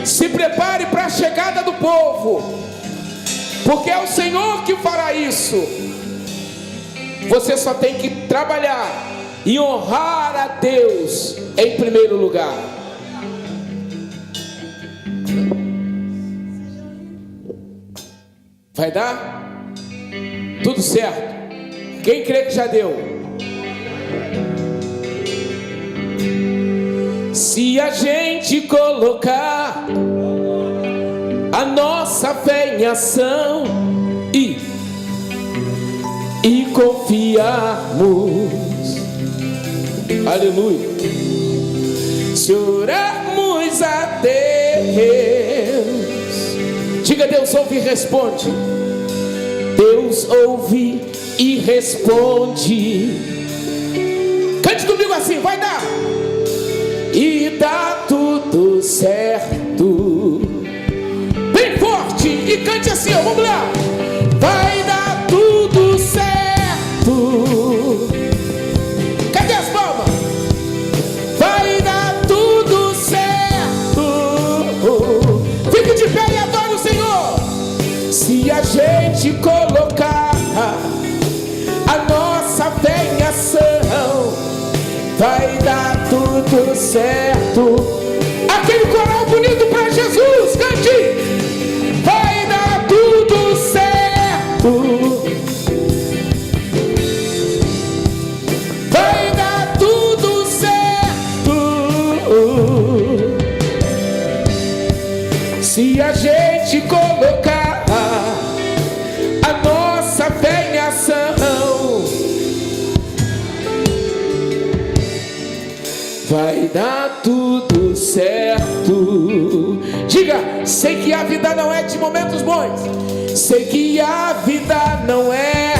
[SPEAKER 10] Se prepare para a chegada do povo, porque é o Senhor que fará isso. Você só tem que trabalhar e honrar a Deus em primeiro lugar. Vai dar? Tudo certo. Quem crê que já deu? Se a gente colocar a nossa fé em ação e confiarmos, aleluia, se orarmos a Deus, diga: Deus ouve e responde. Deus ouve e responde. Cante comigo assim, vai dar. E dá tudo certo. Bem forte e cante assim, ó, vamos lá. Vai dar tudo certo. Cadê as palmas? Vai dar tudo certo. Fique de pé e adore o Senhor. Se a gente colocar a nossa fé em ação, vai dar tudo certo. Aquele coral bonito para Jesus, cante. Vai dar tudo certo. Vai dar tudo certo. Se a gente colocar a nossa fé em ação, vai dar tudo certo. Diga: sei que a vida não é de momentos bons. Sei que a vida não é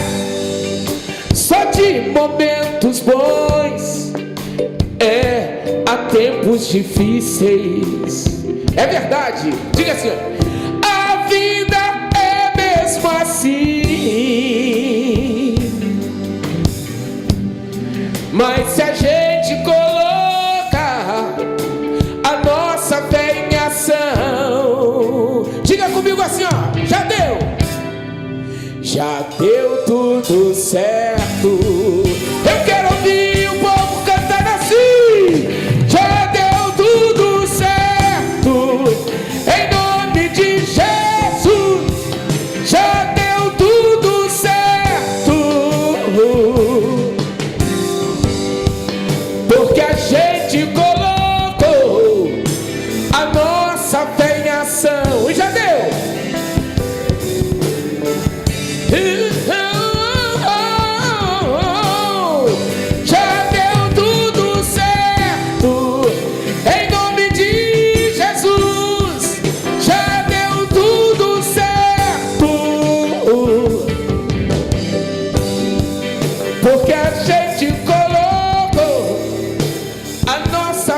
[SPEAKER 10] só de momentos bons. É, há tempos difíceis. É verdade. Diga assim: a vida é mesmo assim. Mas se a gente colocar a nossa fé em ação, diga comigo assim, ó: já deu. Já deu tudo certo. Eu quero ouvir o povo cantar assim.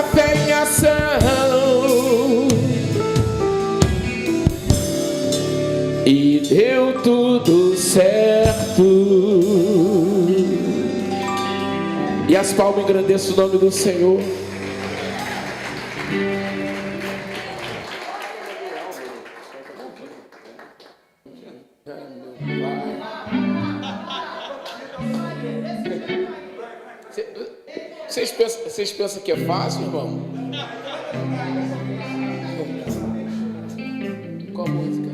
[SPEAKER 10] a fé em ação e deu tudo certo. E as palmas engrandeçam o nome do Senhor. Vocês pensam que é fácil, irmão? Qual música?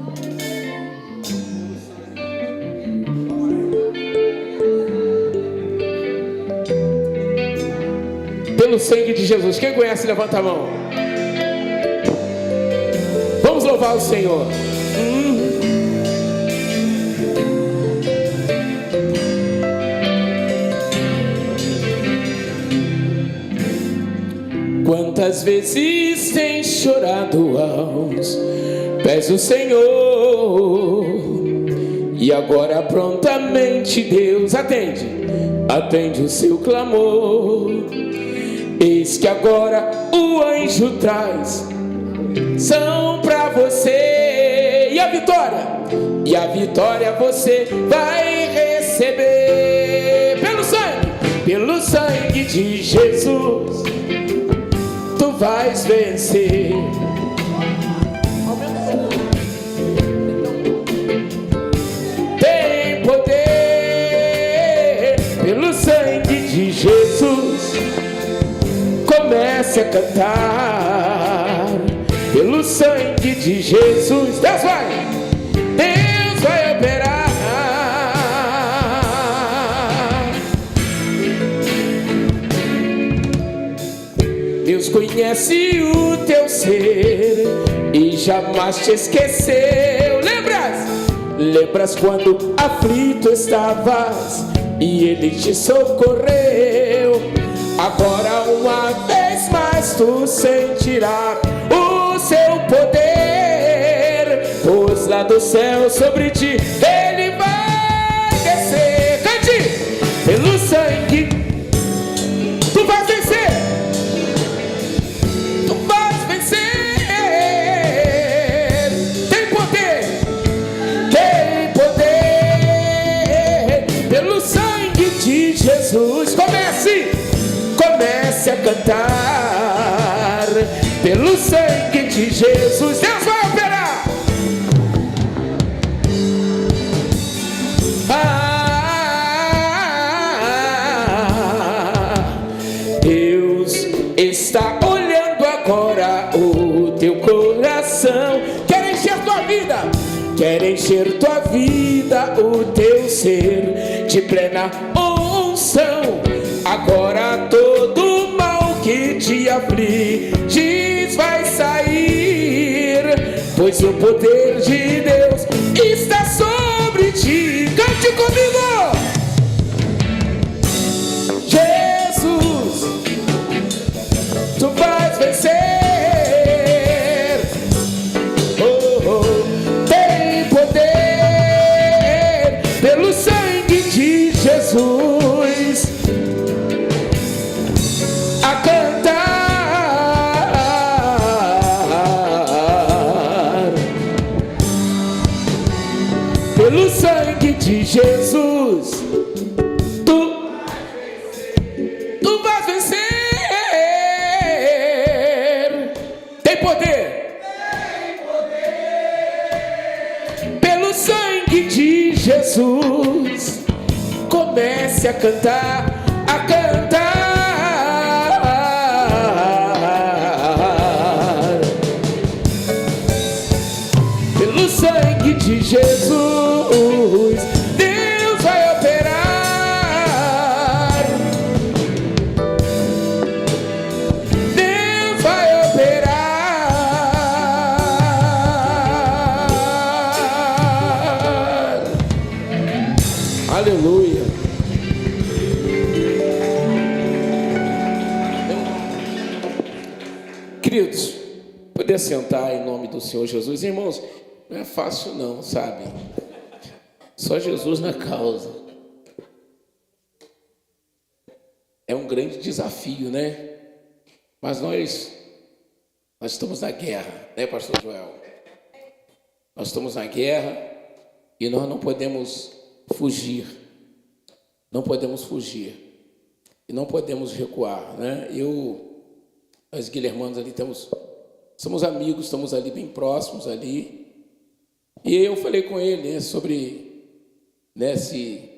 [SPEAKER 10] Pelo sangue de Jesus. Quem conhece, levanta a mão. Vamos louvar o Senhor. Quantas vezes tem chorado aos pés do Senhor, e agora prontamente Deus atende o seu clamor. Eis que agora o anjo traz são pra você, e a vitória você vai receber pelo sangue de Jesus. Tu vais vencer. Tem poder pelo sangue de Jesus. Comece a cantar pelo sangue de Jesus. Deus vai operar. Deus conhece o teu ser e jamais te esqueceu. Lembras quando aflito estavas e Ele te socorreu. Agora uma vez mais tu sentirás o seu poder, pois lá do céu sobre ti Ele vai descer. Cante! Pelo sangue tu vais vencer. Jesus, comece a cantar pelo sangue de Jesus. Deus vai operar. Deus está olhando agora o teu coração. Quer encher tua vida, o teu ser de plena unção. Agora todo mal que te aflige vai sair, pois o poder de Deus está sobre ti. Cante comigo! Jesus, tu vais vencer. Tem poder pelo sangue de Jesus. A cantar pelo sangue de Jesus. Tu vais vencer. Tem poder pelo sangue de Jesus. Comece a cantar, pelo sangue de Jesus. Deus vai operar. Deus vai operar. Aleluia. Queridos, poder sentar em nome do Senhor Jesus. Irmãos, não é fácil não, sabe? Só Jesus na causa. É um grande desafio, né? Mas nós estamos na guerra, né, pastor Joel? Nós estamos na guerra e nós não podemos fugir. Não podemos fugir. E não podemos recuar, né? Nós guilhermanos ali somos amigos, estamos ali bem próximos ali. E eu falei com ele, né, sobre, né, se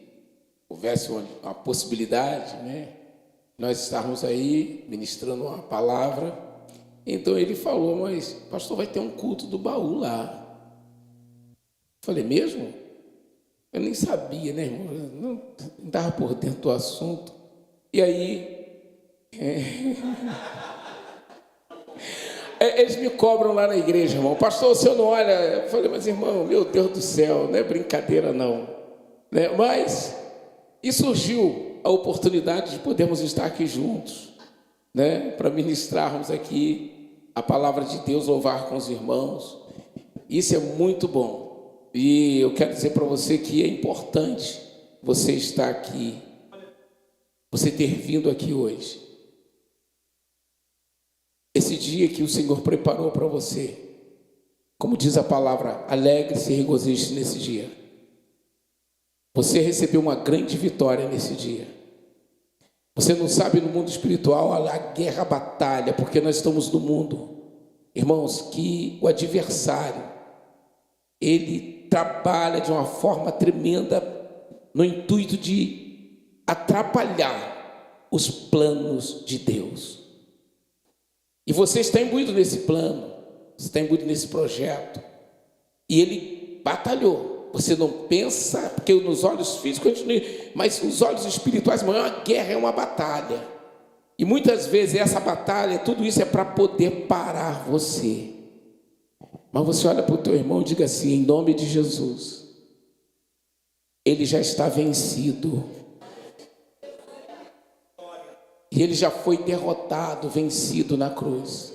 [SPEAKER 10] houvesse uma possibilidade, né, nós estarmos aí ministrando uma palavra. Então ele falou, mas pastor, vai ter um culto do baú lá. Eu falei, mesmo? Eu nem sabia, né, irmão? Não estava por dentro do assunto. E aí, eles me cobram lá na igreja, irmão. Pastor, o senhor não olha? Eu falei, mas irmão, meu Deus do céu, não é brincadeira não. Né? Mas, e surgiu a oportunidade de podermos estar aqui juntos, né? Para ministrarmos aqui a palavra de Deus, louvar com os irmãos. Isso é muito bom. E eu quero dizer para você que é importante você estar aqui, você ter vindo aqui hoje. Esse dia que o Senhor preparou para você, como diz a palavra, alegre-se e regozije nesse dia. Você recebeu uma grande vitória nesse dia. Você não sabe, no mundo espiritual a guerra, a batalha, porque nós estamos no mundo, irmãos, que o adversário, ele trabalha de uma forma tremenda no intuito de atrapalhar os planos de Deus. E você está imbuído nesse plano, você está imbuído nesse projeto. E ele batalhou. Você não pensa, porque nos olhos físicos, mas os olhos espirituais, não é uma guerra, é uma batalha. E muitas vezes essa batalha, tudo isso é para poder parar você. Mas você olha para o teu irmão e diga assim, em nome de Jesus, ele já está vencido. E ele já foi derrotado, vencido na cruz.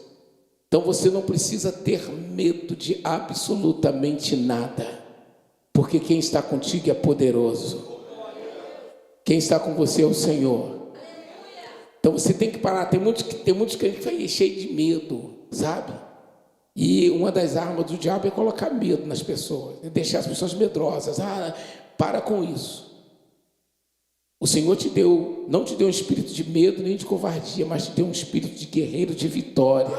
[SPEAKER 10] Então você não precisa ter medo de absolutamente nada, porque quem está contigo é poderoso. Quem está com você é o Senhor. Então você tem que parar. Tem muitos que ficam cheios de medo, sabe? E uma das armas do diabo é colocar medo nas pessoas, é deixar as pessoas medrosas. Para com isso. O Senhor não te deu um espírito de medo nem de covardia, mas te deu um espírito de guerreiro, de vitória.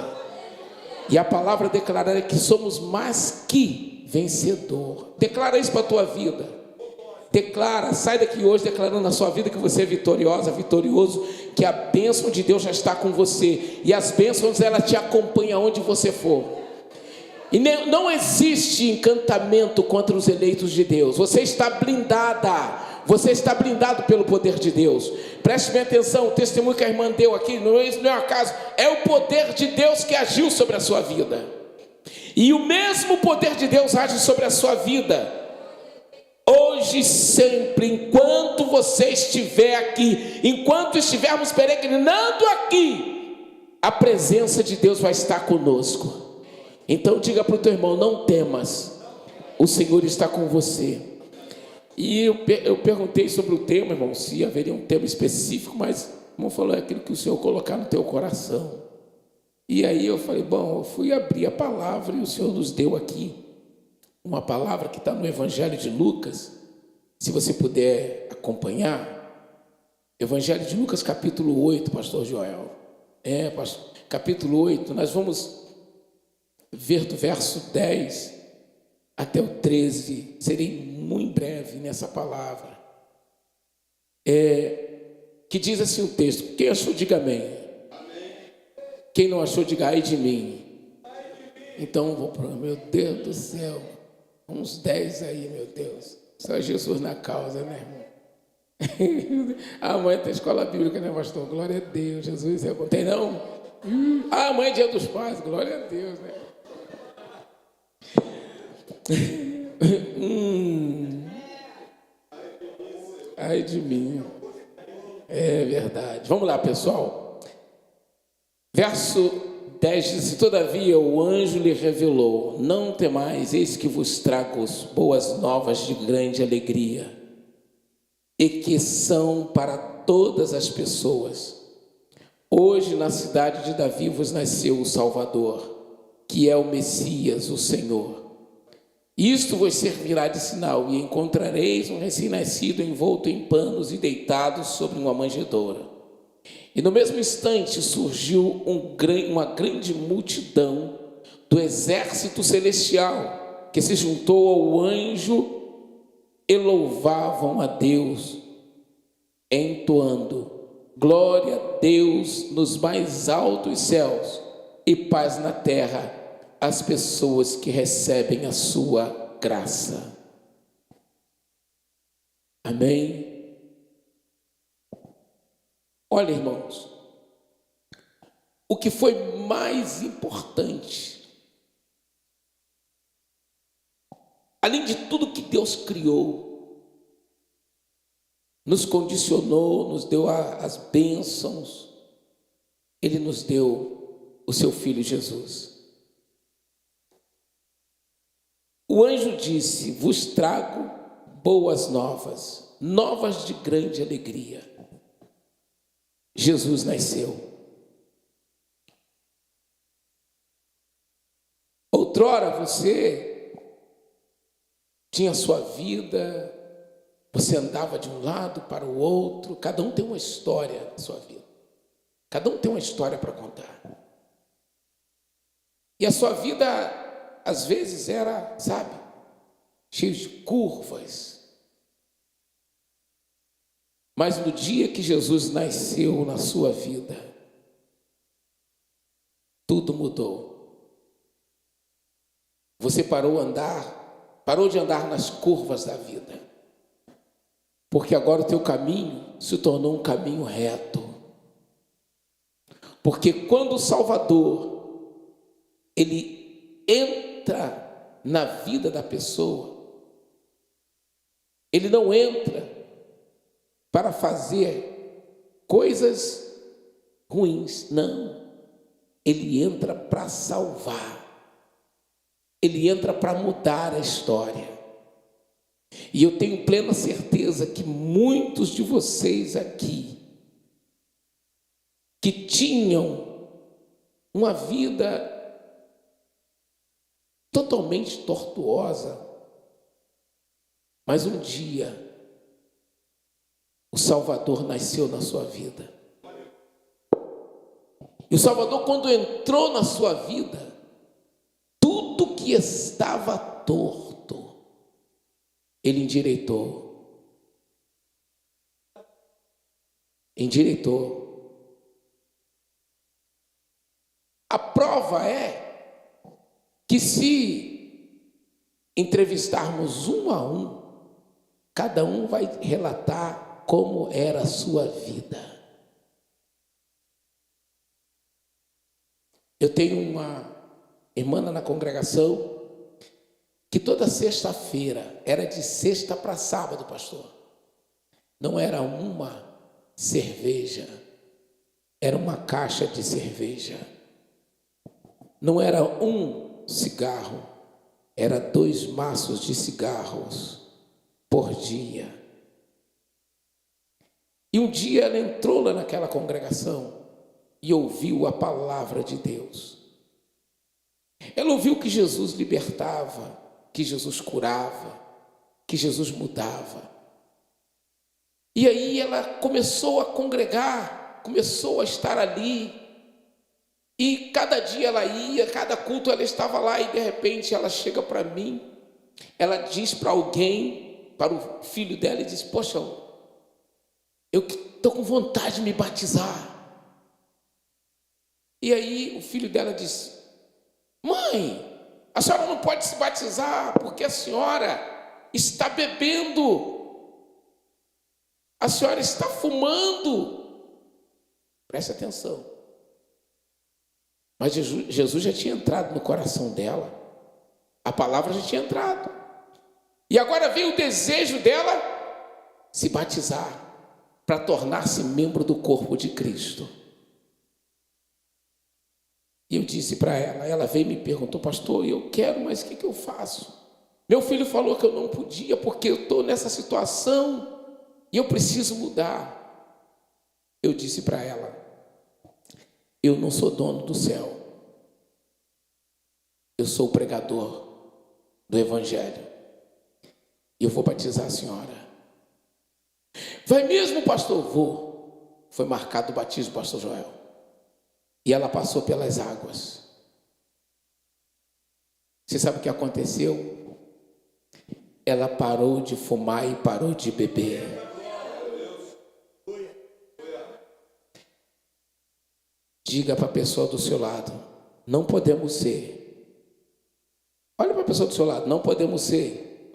[SPEAKER 10] E a palavra declara é que somos mais que vencedor. Declara isso para a tua vida. Declara, sai daqui hoje declarando na sua vida que você é vitoriosa, vitorioso, que a bênção de Deus já está com você. E as bênçãos, ela te acompanha onde você for. E não existe encantamento contra os eleitos de Deus. Você está blindada. Você está blindado pelo poder de Deus. Preste bem atenção, o testemunho que a irmã deu aqui, não é um acaso, é o poder de Deus que agiu sobre a sua vida. E o mesmo poder de Deus age sobre a sua vida, hoje e sempre, enquanto você estiver aqui, enquanto estivermos peregrinando aqui, a presença de Deus vai estar conosco. Então diga para o teu irmão, não temas, o Senhor está com você. E eu perguntei sobre o tema, irmão, se haveria um tema específico, mas o irmão falou, é aquilo que o Senhor colocar no teu coração. E aí eu falei, bom, eu fui abrir a palavra e o Senhor nos deu aqui uma palavra que está no Evangelho de Lucas, se você puder acompanhar. Evangelho de Lucas, capítulo 8, pastor Joel. Capítulo 8, nós vamos ver do verso 10 até o 13, serei muito breve nessa palavra, que diz assim o texto, quem achou diga amém, quem não achou diga ai de mim. Então vou para, meu Deus do céu, uns 10 aí, meu Deus, só Jesus na causa, né, irmão? Amanhã tem escola bíblica, né, pastor? Glória a Deus, Jesus é bom. Tem não? Amanhã é dia dos pais, glória a Deus, né? Ai de mim. É verdade. Vamos lá, pessoal. Verso 10 diz: todavia o anjo lhe revelou: não temais, eis que vos trago boas novas de grande alegria, e que são para todas as pessoas. Hoje, na cidade de Davi, vos nasceu o Salvador, que é o Messias, o Senhor. Isto vos servirá de sinal, e encontrareis um recém-nascido envolto em panos e deitado sobre uma manjedoura. E no mesmo instante surgiu uma grande multidão do exército celestial, que se juntou ao anjo e louvavam a Deus, entoando: glória a Deus nos mais altos céus e paz na terra às pessoas que recebem a sua graça. Amém? Olha, irmãos, o que foi mais importante, além de tudo que Deus criou, nos condicionou, nos deu as bênçãos, Ele nos deu o seu Filho Jesus. O anjo disse: vos trago boas novas, novas de grande alegria. Jesus nasceu. Outrora você tinha sua vida, você andava de um lado para o outro, cada um tem uma história na sua vida. Cada um tem uma história para contar. E a sua vida, às vezes, era, sabe, cheia de curvas. Mas no dia que Jesus nasceu na sua vida, tudo mudou. Você parou de andar nas curvas da vida. Porque agora o teu caminho se tornou um caminho reto. Porque quando o Salvador, ele entra na vida da pessoa, ele não entra para fazer coisas ruins, não. Ele entra para salvar. Ele entra para mudar a história. E eu tenho plena certeza que muitos de vocês aqui, que tinham uma vida totalmente tortuosa, mas um dia o Salvador nasceu na sua vida. E o Salvador, quando entrou na sua vida, tudo que estava torto, Ele endireitou. Endireitou. A prova é que se entrevistarmos um a um, cada um vai relatar como era a sua vida. Eu tenho uma irmã na congregação que toda sexta-feira, era de sexta para sábado, pastor, não era uma cerveja, era uma caixa de cerveja. Não era um cigarro, era 2 maços de cigarros por dia. E um dia ela entrou lá naquela congregação e ouviu a palavra de Deus. Ela ouviu que Jesus libertava, que Jesus curava, que Jesus mudava. E aí ela começou a congregar, começou a estar ali. E cada dia ela ia, cada culto ela estava lá, e de repente ela chega para mim, ela diz para alguém, para o filho dela, e diz: poxa, eu estou com vontade de me batizar. E aí o filho dela diz: mãe, a senhora não pode se batizar porque a senhora está bebendo, a senhora está fumando. Preste atenção. Mas Jesus já tinha entrado no coração dela, a palavra já tinha entrado, e agora veio o desejo dela se batizar, para tornar-se membro do corpo de Cristo. E eu disse para ela veio e me perguntou: pastor, eu quero, mas o que eu faço? Meu filho falou que eu não podia, porque eu estou nessa situação, e eu preciso mudar. Eu disse para ela: eu não sou dono do céu. Eu sou o pregador do Evangelho. E eu vou batizar a senhora. Vai mesmo, pastor? Vou. Foi marcado o batismo do pastor Joel. E ela passou pelas águas. Você sabe o que aconteceu? Ela parou de fumar e parou de beber. Diga para a pessoa do seu lado, não podemos ser. Olha para a pessoa do seu lado, não podemos ser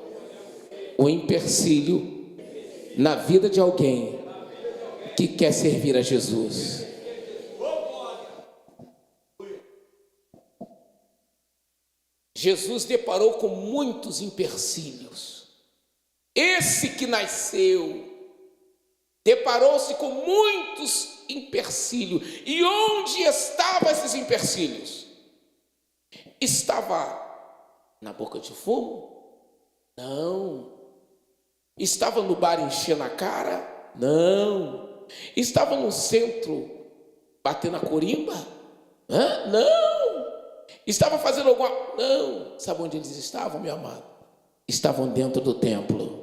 [SPEAKER 10] o empecilho na vida de alguém que quer servir a Jesus. Jesus deparou com muitos empecilhos. Esse que nasceu deparou-se com muitos empecilhos. E onde estavam esses empecilhos? Estava na boca de fumo? Não. Estava no bar enchendo a cara? Não. Estava no centro batendo a corimba? Não. Estava fazendo alguma... Não. Sabe onde eles estavam, meu amado? Estavam dentro do templo.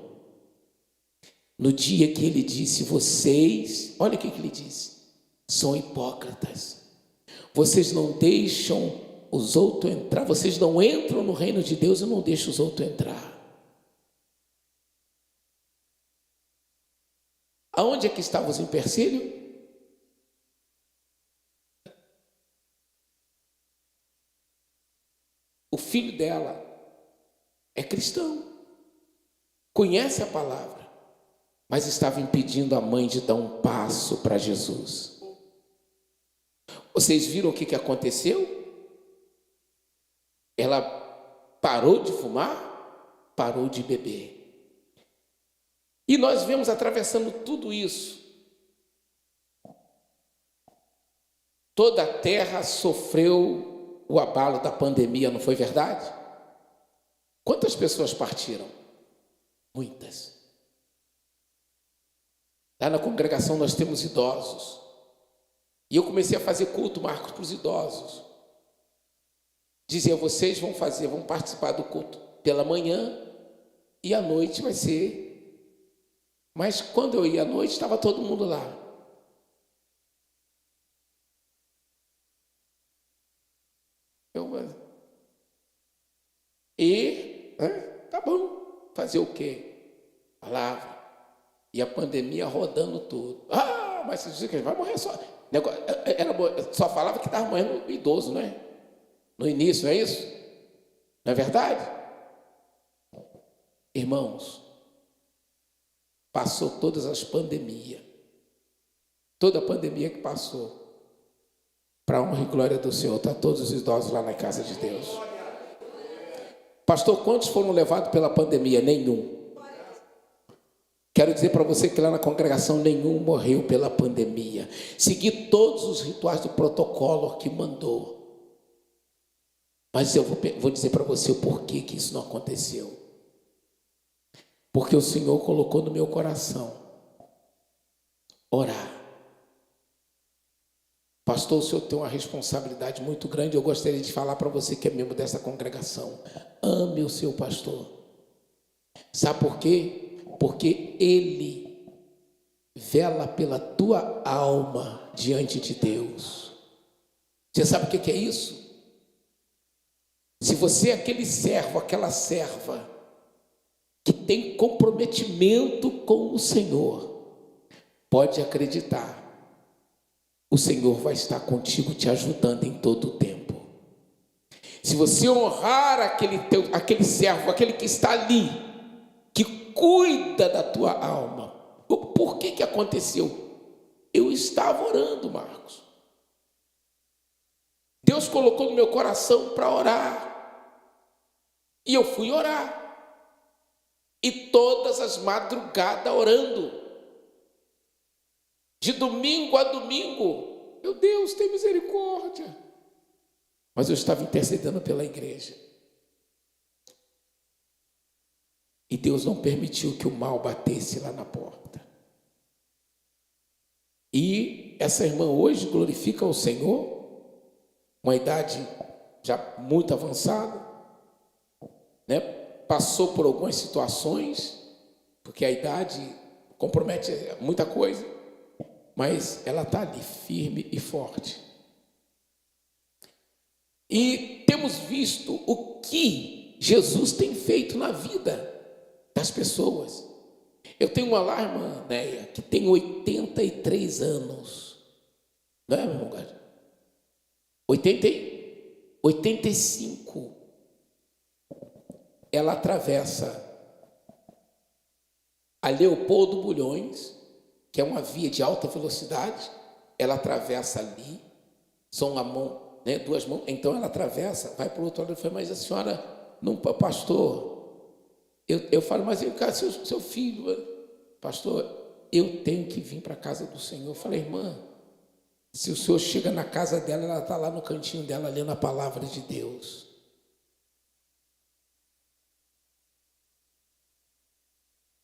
[SPEAKER 10] No dia que ele disse, vocês... Olha o que ele disse. São hipócritas. Vocês não deixam os outros entrar. Vocês não entram no reino de Deus e não deixam os outros entrar. Aonde é que estavam os empecilhos? O filho dela é cristão, conhece a palavra, mas estava impedindo a mãe de dar um passo para Jesus. Vocês viram o que aconteceu? Ela parou de fumar, parou de beber. E nós vemos atravessando tudo isso. Toda a terra sofreu o abalo da pandemia, não foi verdade? Quantas pessoas partiram? Muitas. Lá na congregação nós temos idosos. E eu comecei a fazer culto, Marcos, para os idosos. Dizia, vocês vão participar do culto pela manhã e à noite vai ser. Mas quando eu ia à noite, estava todo mundo lá. Tá bom, fazer o quê? Palavra. E a pandemia rodando tudo. Mas você diz que vai morrer só. Só falava que estava morrendo idoso, não é? No início, não é isso? Não é verdade? Irmãos, passou todas as pandemias. Toda a pandemia que passou. Para a honra e glória do Senhor, está todos os idosos lá na casa de Deus. Pastor, quantos foram levados pela pandemia? Nenhum. Quero dizer para você que lá na congregação nenhum morreu pela pandemia. Segui todos os rituais do protocolo que mandou. Mas eu vou dizer para você o porquê que isso não aconteceu. Porque o Senhor colocou no meu coração orar. Pastor, o senhor tem uma responsabilidade muito grande. Eu gostaria de falar para você que é membro dessa congregação. Ame o seu pastor. Sabe por quê? Porque ele vela pela tua alma diante de Deus. Você sabe o que é isso? Se você é aquele servo, aquela serva que tem comprometimento com o Senhor, pode acreditar. O Senhor vai estar contigo, te ajudando em todo o tempo. Se você honrar aquele servo, aquele que está ali, que cuida da tua alma. Por que aconteceu? Eu estava orando, Marcos. Deus colocou no meu coração para orar. E eu fui orar. E todas as madrugadas orando. De domingo a domingo, meu Deus, tem misericórdia. Mas eu estava intercedendo pela igreja. E Deus não permitiu que o mal batesse lá na porta. E essa irmã hoje glorifica o Senhor uma idade já muito avançada, né? Passou por algumas situações, porque a idade compromete muita coisa, mas ela está ali firme e forte. E temos visto o que Jesus tem feito na vida das pessoas. Eu tenho uma lá, irmã Néia, que tem 83 anos. Não é, meu irmão? 85. Ela atravessa a Leopoldo Bulhões, que é uma via de alta velocidade. Ela atravessa ali, são uma mão, né, duas mãos. Então ela atravessa, vai para o outro lado. Eu falei, mas a senhora não, pastor. Eu falo, mas seu filho, pastor, eu tenho que vir para a casa do Senhor. Eu falei, irmã, se o senhor chega na casa dela, ela está lá no cantinho dela, lendo a palavra de Deus.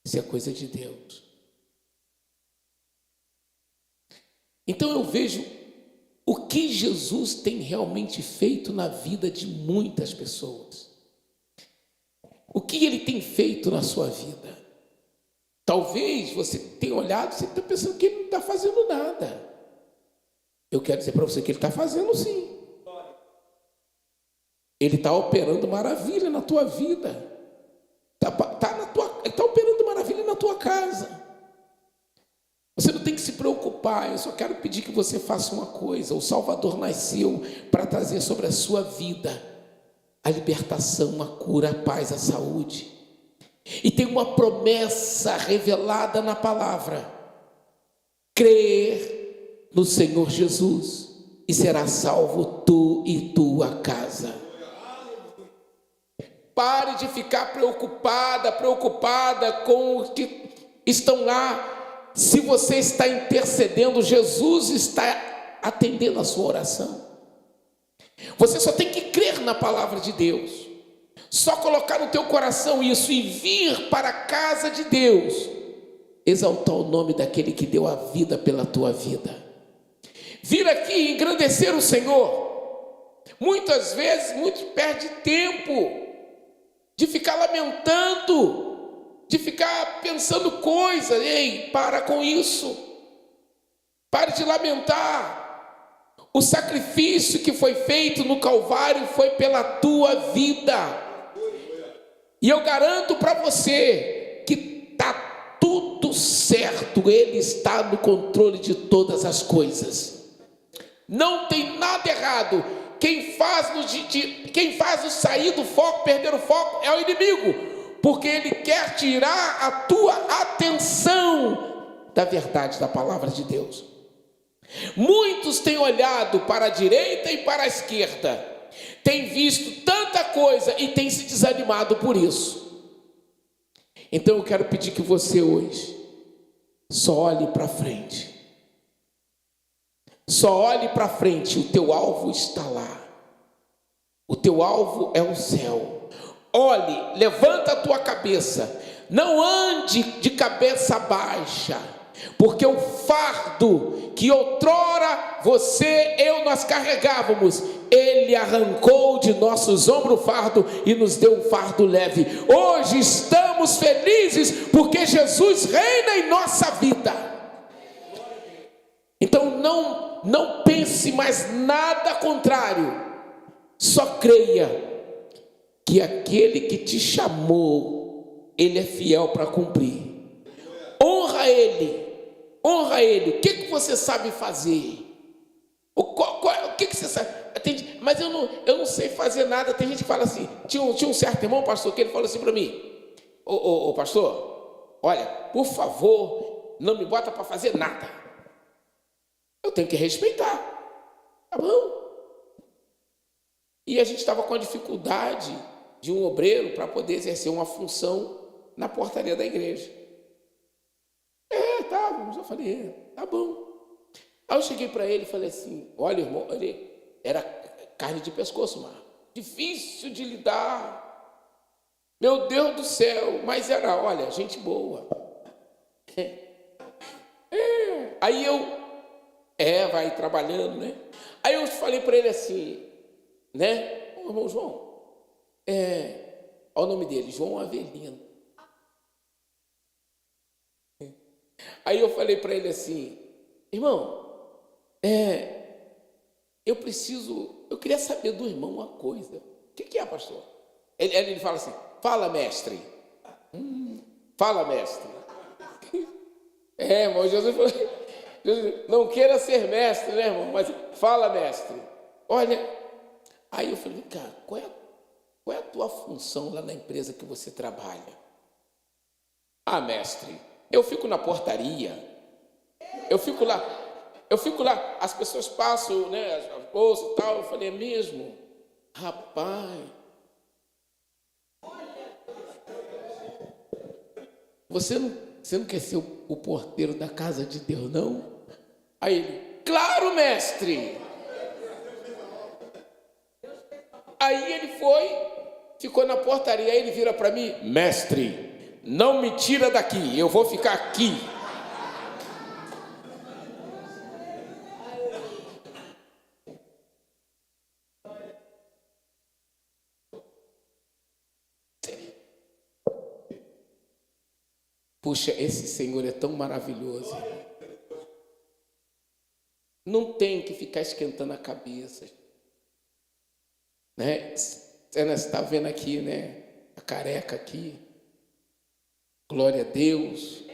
[SPEAKER 10] Isso é coisa de Deus. Então eu vejo o que Jesus tem realmente feito na vida de muitas pessoas. O que Ele tem feito na sua vida? Talvez você tenha olhado, você está pensando que Ele não está fazendo nada. Eu quero dizer para você que Ele está fazendo sim. Ele está operando maravilha na tua vida. Ele está operando maravilha na tua casa. Você não tem que se preocupar. Eu só quero pedir que você faça uma coisa. O Salvador nasceu para trazer sobre a sua vida a libertação, a cura, a paz, a saúde. E tem uma promessa revelada na palavra: crer no Senhor Jesus e será salvo tu e tua casa. Pare de ficar preocupada com os que estão lá. Se você está intercedendo, Jesus está atendendo a sua oração. Você só tem que crer na palavra de Deus, só colocar no teu coração isso e vir para a casa de Deus, exaltar o nome daquele que deu a vida pela tua vida, vir aqui e engrandecer o Senhor. Muitas vezes, muitos perdem tempo de ficar lamentando, de ficar pensando coisas. Ei, para com isso. Pare de lamentar. O sacrifício que foi feito no Calvário foi pela tua vida. E eu garanto para você que está tudo certo. Ele está no controle de todas as coisas. Não tem nada errado. Quem faz nos sair do foco, perder o foco, é o inimigo, porque ele quer tirar a tua atenção da verdade da palavra de Deus. Muitos têm olhado para a direita e para a esquerda, têm visto tanta coisa e têm se desanimado por isso. Então eu quero pedir que você hoje só olhe para frente. Só olhe para frente, o teu alvo está lá. O teu alvo é o céu. Olhe, levanta a tua cabeça. Não ande de cabeça baixa, porque o fardo que outrora nós carregávamos, Ele arrancou de nossos ombros o fardo e nos deu um fardo leve. Hoje estamos felizes porque Jesus reina em nossa vida. Então não pense mais nada contrário. Só creia que aquele que te chamou, Ele é fiel para cumprir. Honra Ele. Honra Ele. O que você sabe fazer? O que você sabe? Mas eu não sei fazer nada. Tem gente que fala assim. Tinha um certo irmão, pastor, que ele falou assim para mim: ô pastor, olha, por favor, não me bota para fazer nada. Eu tenho que respeitar. Tá bom? E a gente estava com a dificuldade de um obreiro para poder exercer uma função na portaria da igreja. Estávamos. Eu falei, tá bom. Aí eu cheguei para ele e falei assim: olha, irmão, ele era carne de pescoço, mas difícil de lidar. Meu Deus do céu, mas era, olha, gente boa. Aí vai trabalhando, né? Aí eu falei para ele assim: né? O irmão João, olha o nome dele, João Avelino. Aí eu falei para ele assim, irmão, eu queria saber do irmão uma coisa. O que é, pastor? Ele fala assim, fala, mestre. Fala, mestre. Irmão, Jesus falou, não queira ser mestre, né, irmão? Mas fala, mestre. Olha, aí eu falei, cara, qual é a tua função lá na empresa que você trabalha? Ah, mestre, eu fico na portaria. Eu fico lá, as pessoas passam, né, as bolsas e tal. Eu falei, é mesmo? Rapaz, você não quer ser o porteiro da casa de Deus, não? Aí ele, claro, mestre. Aí ele ficou na portaria. Aí ele vira para mim, mestre, não me tira daqui, eu vou ficar aqui. Puxa, esse Senhor é tão maravilhoso. Não tem que ficar esquentando a cabeça. Né? Você está vendo aqui, né? A careca aqui. Glória a Deus.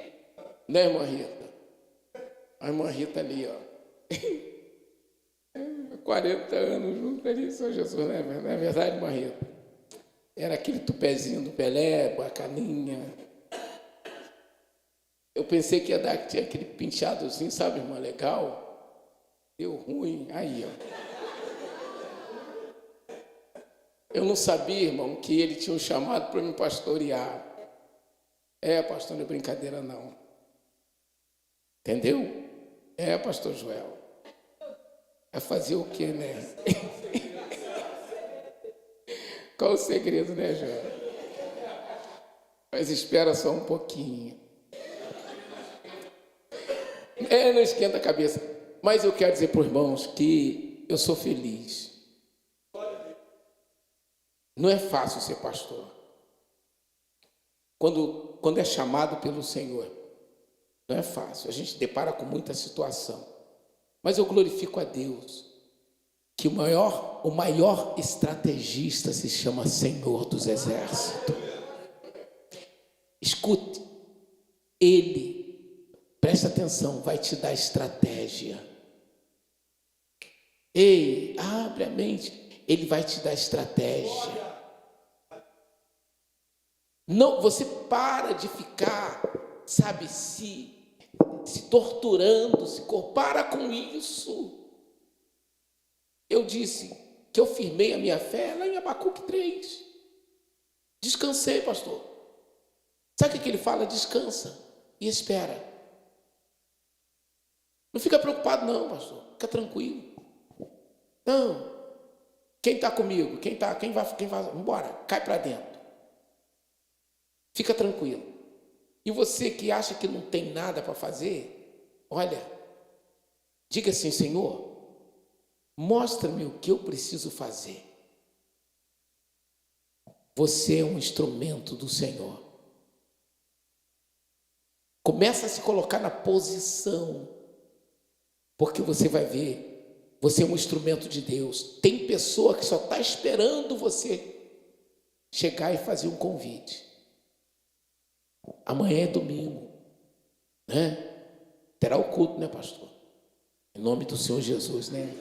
[SPEAKER 10] Né, irmã Rita? A irmã Rita ali, ó. 40 anos junto ali, São Jesus, né? Não é verdade, irmã Rita? Era aquele tupézinho do Pelé, com a caninha. Eu pensei que ia dar, que tinha aquele penteadozinho, sabe, irmã, legal. Deu ruim, aí, ó. Eu não sabia, irmão, que ele tinha um chamado para me pastorear. Pastor, não é brincadeira, não. Entendeu? Pastor Joel. É fazer o quê, né? Qual o segredo, né, Joel? Mas espera só um pouquinho. Não esquenta a cabeça. Mas eu quero dizer para os irmãos que eu sou feliz. Não é fácil ser pastor. Quando é chamado pelo Senhor, não é fácil. A gente depara com muita situação. Mas eu glorifico a Deus, que o maior estrategista se chama Senhor dos Exércitos. Escute, Ele, presta atenção, vai te dar estratégia. Ei, abre a mente, Ele vai te dar estratégia. Não, você para de ficar, sabe, se torturando, para com isso. Eu disse que eu firmei a minha fé lá em Abacuque 3. Descansei, pastor. Sabe o que ele fala? Descansa e espera. Não fica preocupado não, pastor. Fica tranquilo. Não. Quem está comigo? Quem vai? Vambora, cai para dentro. Fica tranquilo. E você que acha que não tem nada para fazer, olha, diga assim, Senhor, mostra-me o que eu preciso fazer. Você é um instrumento do Senhor. Começa a se colocar na posição, porque você vai ver, você é um instrumento de Deus. Tem pessoa que só está esperando você chegar e fazer um convite. Amanhã é domingo, né? Terá o culto, né, pastor? Em nome do Senhor Jesus, né?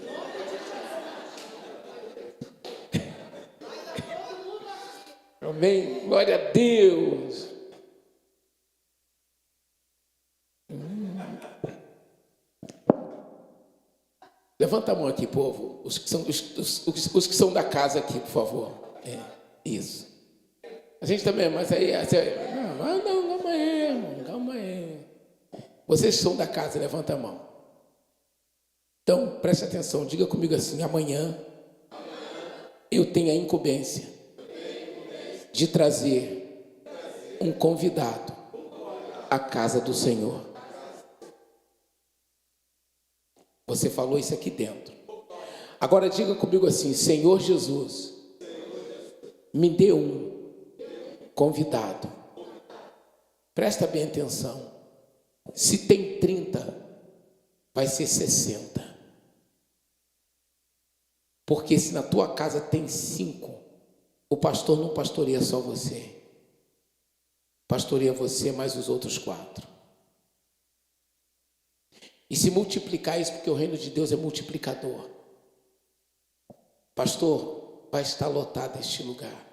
[SPEAKER 10] Amém? Glória a Deus. Levanta a mão aqui, povo. Os que são da casa aqui, por favor. Isso. A gente também, mas aí... Não, calma aí. Vocês que são da casa, levanta a mão. Então, preste atenção, diga comigo assim, amanhã eu tenho a incumbência de trazer um convidado à casa do Senhor. Você falou isso aqui dentro. Agora diga comigo assim: Senhor Jesus, me dê um convidado. Presta bem atenção. Se tem 30, vai ser 60. Porque se na tua casa tem 5, o pastor não pastoreia só você. Pastoreia você mais os outros 4. E se multiplicar isso, porque o reino de Deus é multiplicador. Pastor, vai estar lotado este lugar.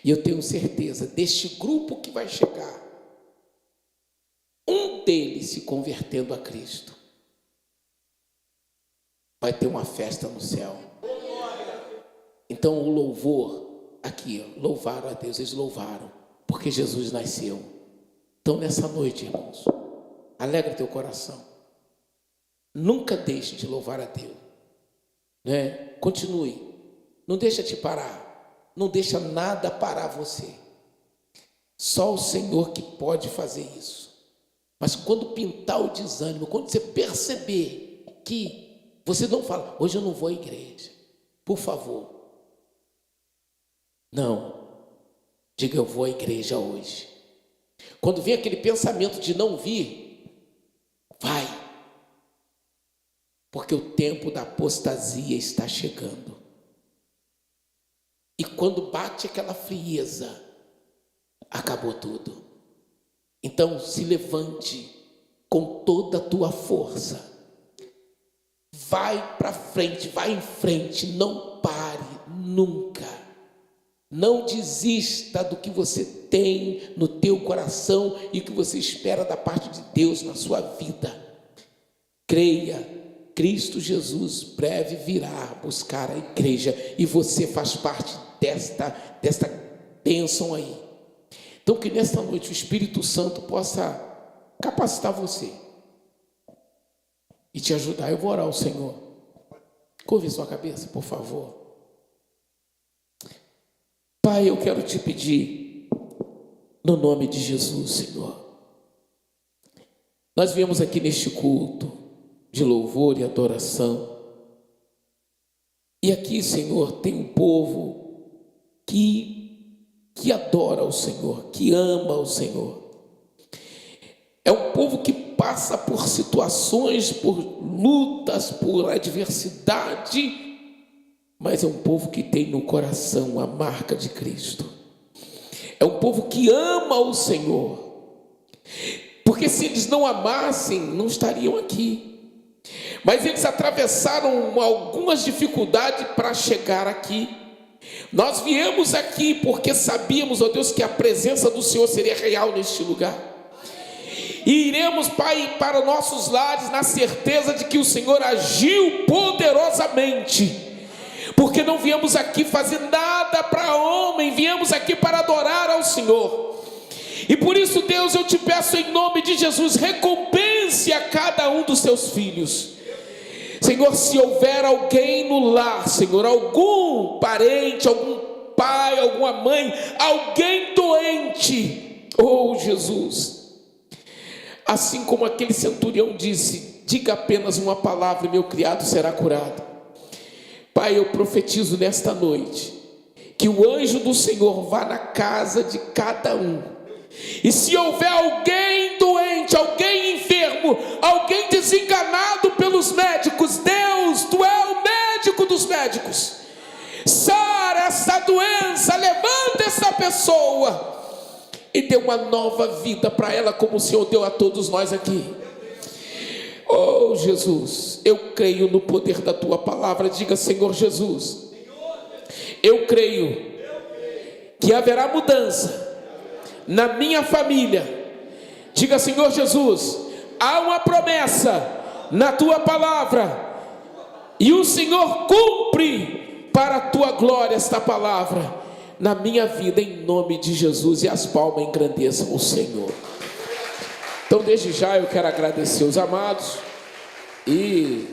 [SPEAKER 10] E eu tenho certeza, deste grupo que vai chegar, um deles se convertendo a Cristo, vai ter uma festa no céu. Então o louvor, aqui, louvaram a Deus, eles louvaram, porque Jesus nasceu. Então nessa noite, irmãos, alegra teu coração. Nunca deixe de louvar a Deus, né? Continue, não deixa te parar, não deixa nada parar você. Só o Senhor que pode fazer isso. Mas quando pintar o desânimo, quando você perceber que você não fala, hoje eu não vou à igreja, por favor. Não, diga, eu vou à igreja hoje. Quando vem aquele pensamento de não vir, vai. Porque o tempo da apostasia está chegando. E quando bate aquela frieza, acabou tudo. Então se levante com toda a tua força. Vai para frente, vai em frente, não pare nunca. Não desista do que você tem no teu coração e o que você espera da parte de Deus na sua vida. Creia, Cristo Jesus breve virá buscar a igreja e você faz parte desta bênção aí. Então que nesta noite o Espírito Santo possa capacitar você e te ajudar. Eu vou orar ao Senhor. Curve sua cabeça, por favor. Pai, eu quero te pedir, no nome de Jesus, Senhor. Nós viemos aqui neste culto de louvor e adoração. E aqui, Senhor, tem um povo que adora o Senhor, que ama o Senhor. É um povo que passa por situações, por lutas, por adversidade, mas é um povo que tem no coração a marca de Cristo. É um povo que ama o Senhor, porque se eles não amassem, não estariam aqui. Mas eles atravessaram algumas dificuldades para chegar aqui. Nós viemos aqui porque sabíamos, ó Deus, que a presença do Senhor seria real neste lugar. E iremos, Pai, para nossos lares na certeza de que o Senhor agiu poderosamente. Porque não viemos aqui fazer nada para homem, viemos aqui para adorar ao Senhor. E por isso, Deus, eu te peço em nome de Jesus, recompense a cada um dos seus filhos. Senhor, se houver alguém no lar, Senhor, algum parente, algum pai, alguma mãe, alguém doente, oh Jesus, assim como aquele centurião disse, diga apenas uma palavra e meu criado será curado. Pai, eu profetizo nesta noite, que o anjo do Senhor vá na casa de cada um. E se houver alguém doente, alguém enfermo, alguém desenganado pelos médicos, Deus, Tu é o médico dos médicos. Sara essa doença, levanta essa pessoa e dê uma nova vida para ela, como o Senhor deu a todos nós aqui. Oh Jesus, eu creio no poder da Tua palavra. Diga, Senhor Jesus, eu creio que haverá mudança na minha família. Diga, Senhor Jesus, há uma promessa na Tua palavra e o Senhor cumpre para a Tua glória esta palavra na minha vida, em nome de Jesus. E as palmas engrandeçam o Senhor. Então desde já eu quero agradecer os amados e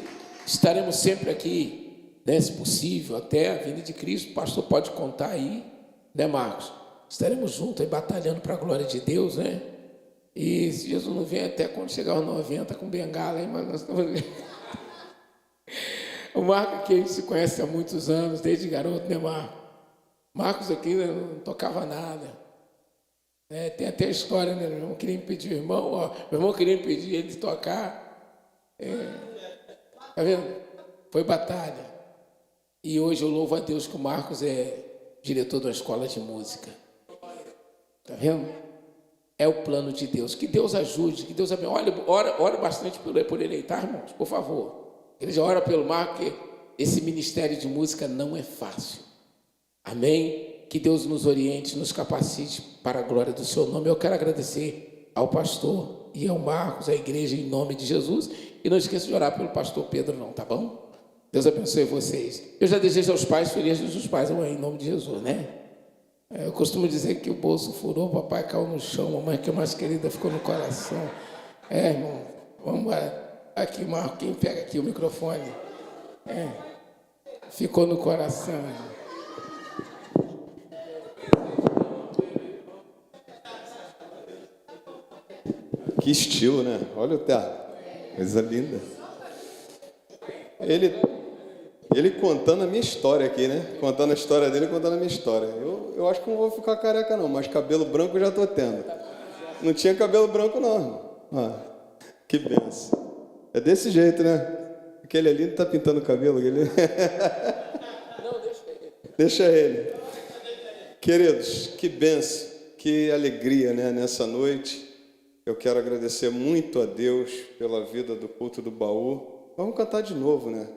[SPEAKER 10] estaremos sempre aqui, né, se possível, até a vinda de Cristo. O pastor pode contar aí, né, Marcos? Estaremos juntos aí batalhando para a glória de Deus, né? E se Jesus não vem até quando chegar aos 90 com bengala, hein? Mas nós estamos... O Marcos que a gente se conhece há muitos anos, desde garoto, né, Marcos? Marcos aqui não tocava nada. Tem até a história, né? Meu irmão queria impedir o irmão, ó. Meu irmão queria impedir ele de tocar. Tá vendo? Foi batalha. E hoje eu louvo a Deus que o Marcos é diretor de uma escola de música. Tá vendo? É o plano de Deus. Que Deus ajude, que Deus abençoe. Ora bastante por ele, tá, irmãos? Por favor. Ele já ora pelo Marcos, porque esse ministério de música não é fácil. Amém? Que Deus nos oriente, nos capacite para a glória do seu nome. Eu quero agradecer ao pastor e ao Marcos, à igreja, em nome de Jesus. E não esqueça de orar pelo pastor Pedro, não, tá bom? Deus abençoe vocês. Eu já desejo aos pais felizes dos pais, em nome de Jesus, né? Eu costumo dizer que o bolso furou, o papai caiu no chão, a mamãe, que é mais querida, ficou no coração. Irmão, vamos lá. Aqui, Marcos, quem pega aqui o microfone? Ficou no coração.
[SPEAKER 1] Que estilo, né? Olha o teatro. Coisa linda. Ele contando a minha história aqui, né? Contando a história dele, contando a minha história. Eu acho que não vou ficar careca, não, mas cabelo branco eu já estou tendo. Não tinha cabelo branco, não. Que benção. É desse jeito, né? Aquele ali não está pintando o cabelo. Aquele...
[SPEAKER 10] Não, deixa ele.
[SPEAKER 1] Deixa ele. Queridos, que benção, que alegria, né? Nessa noite. Eu quero agradecer muito a Deus pela vida do culto do baú. Vamos cantar de novo, né?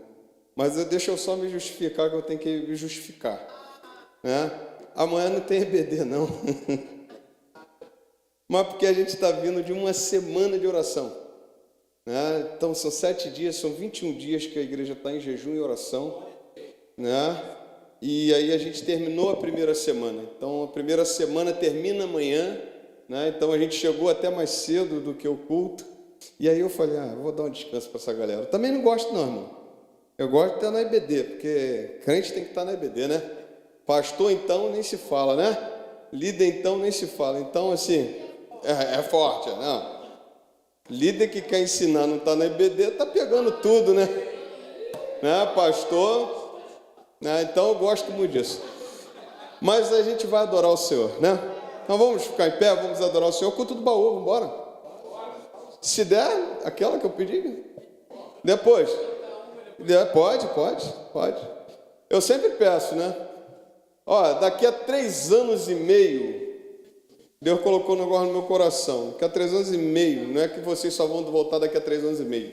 [SPEAKER 1] Mas deixa eu só me justificar, que eu tenho que me justificar, né? Amanhã não tem EBD, não. Mas porque a gente está vindo de uma semana de oração, né? Então são 7 dias, são 21 dias que a igreja está em jejum e oração, né? E aí a gente terminou a primeira semana. Então a primeira semana termina amanhã, né? Então a gente chegou até mais cedo do que o culto. E aí eu falei, vou dar um descanso para essa galera. Eu também não gosto não, irmão. Eu gosto de estar na EBD, porque crente tem que estar na EBD, né? Pastor, então, nem se fala, né? Líder, então, nem se fala. Então, assim, é forte, não. Líder que quer ensinar não está na EBD, está pegando tudo, né? Pastor, né? Então eu gosto muito disso. Mas a gente vai adorar o Senhor, né? Então vamos ficar em pé, vamos adorar o Senhor. Culto do baú, vamos embora. Se der, aquela que eu pedi. Depois. Pode. Eu sempre peço, né? Daqui a 3 anos e meio, Deus colocou um negócio no meu coração. Daqui a 3 anos e meio, não é que vocês só vão voltar daqui a 3 anos e meio.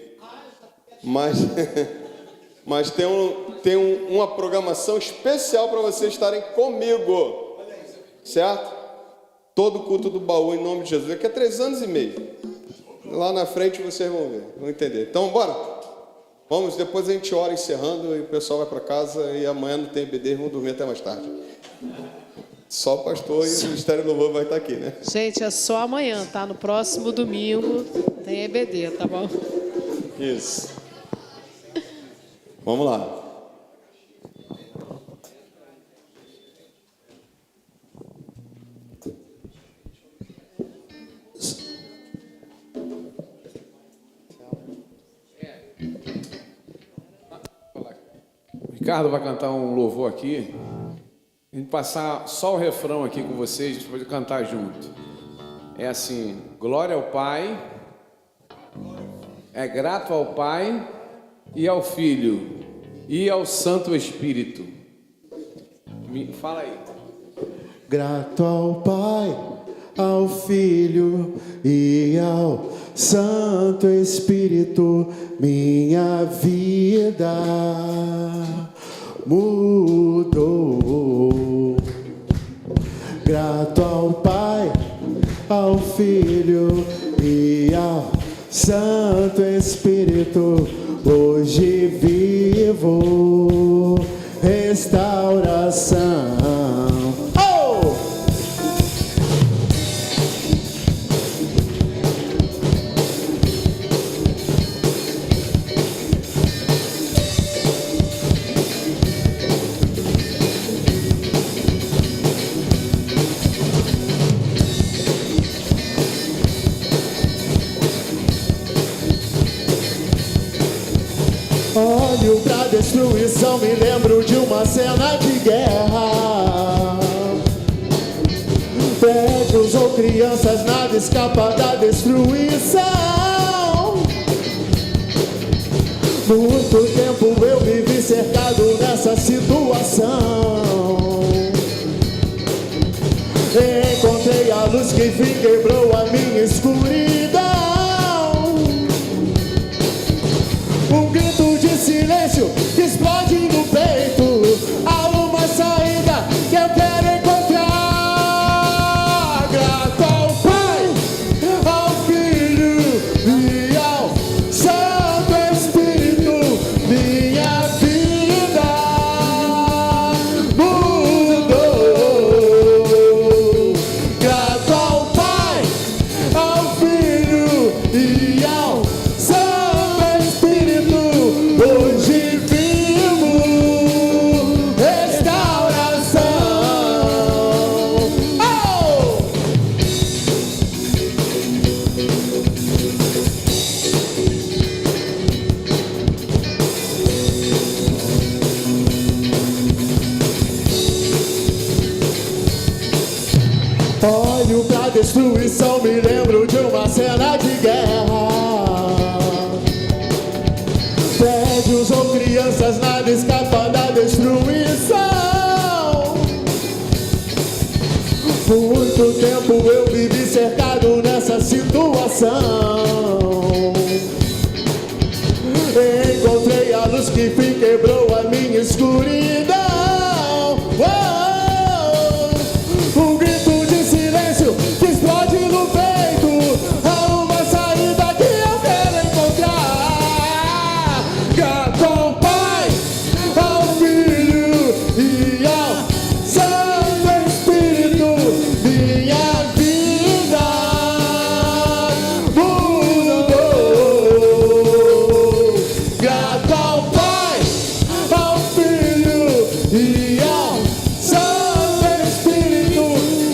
[SPEAKER 1] Mas tem uma programação especial para vocês estarem comigo. Certo? Todo culto do baú, em nome de Jesus. Daqui a 3 anos e meio. Lá na frente vocês vão ver, vão entender. Então, bora. Vamos, depois a gente ora encerrando e o pessoal vai para casa e amanhã não tem EBD, vão dormir até mais tarde. Só o pastor e o Ministério do Louvor vai estar aqui, né?
[SPEAKER 9] Gente, é só amanhã, tá? No próximo domingo tem EBD, tá bom?
[SPEAKER 1] Isso. Vamos lá.
[SPEAKER 2] Ricardo vai cantar um louvor aqui. A gente passar só o refrão aqui com vocês, depois de cantar junto. É assim: glória ao Pai, é grato ao Pai e ao Filho e ao Santo Espírito. Fala aí.
[SPEAKER 8] Grato ao Pai, ao Filho e ao Santo Espírito, minha vida mudou. Grato ao Pai, ao Filho e ao Santo Espírito, hoje vivo restauração. Olho pra destruir
[SPEAKER 5] televisão me lembro de uma cena de guerra. Prédios ou crianças, nada escapa da destruição. Muito tempo eu vivi cercado nessa situação. Encontrei a luz que enfim quebrou a minha escuridão. Um grito de silêncio que explode no peito. Há uma saída que eu quero encontrar. Grato ao Pai, ao Filho e ao Santo Espírito, minha vida mudou. Grato ao Pai, ao Filho e ao Santo Espírito, hoje vivo restauração. Oh! Olho pra destruição, me lembro de uma cena de guerra. Prédios ou crianças, nada escapa da destruição. Muito tempo eu vivi cercado nessa situação. Encontrei a luz que enfim quebrou a minha escuridão. Um grito de silêncio que explode no peito. Há uma saída que eu quero encontrar. Grato ao Pai, ao Filho e ao Santo Espírito, minha vida mudou. Grato ao Pai, ao Filho e ao Santo Espírito,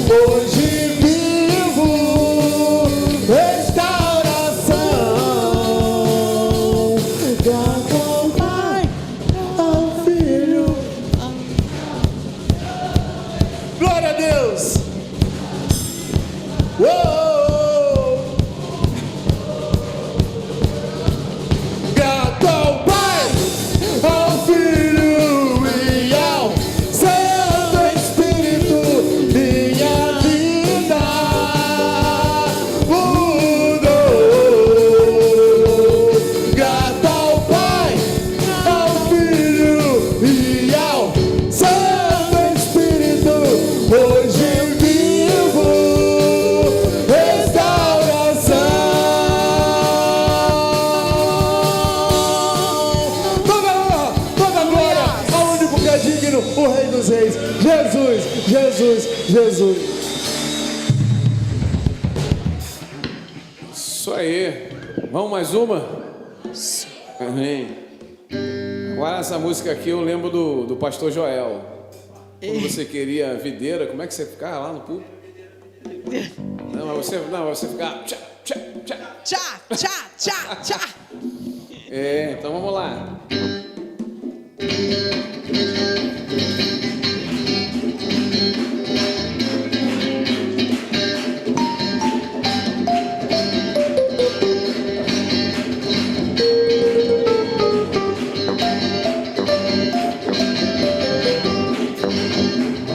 [SPEAKER 5] hoje vivo restauração. Grato ao Pai, ao Filho. Glória a Deus. Uou! Grato ao Pai, ao Filho e ao Santo Espírito, minha vida mudou. Grato ao Pai, ao Filho e ao Santo Espírito, hoje vivo restauração. Toda honra, toda glória ao único que é digno, o Rei dos Reis, Jesus, Jesus, Jesus.
[SPEAKER 2] Isso aí. Vamos mais uma? Amém. Agora essa música aqui eu lembro do pastor Joel. Quando você queria videira, como é que você ficava lá no púlpito? Não, mas você ficava... Tchá, tchá, tchá.
[SPEAKER 9] Tchá, tchá, tchá, tchá.
[SPEAKER 2] É, então vamos lá.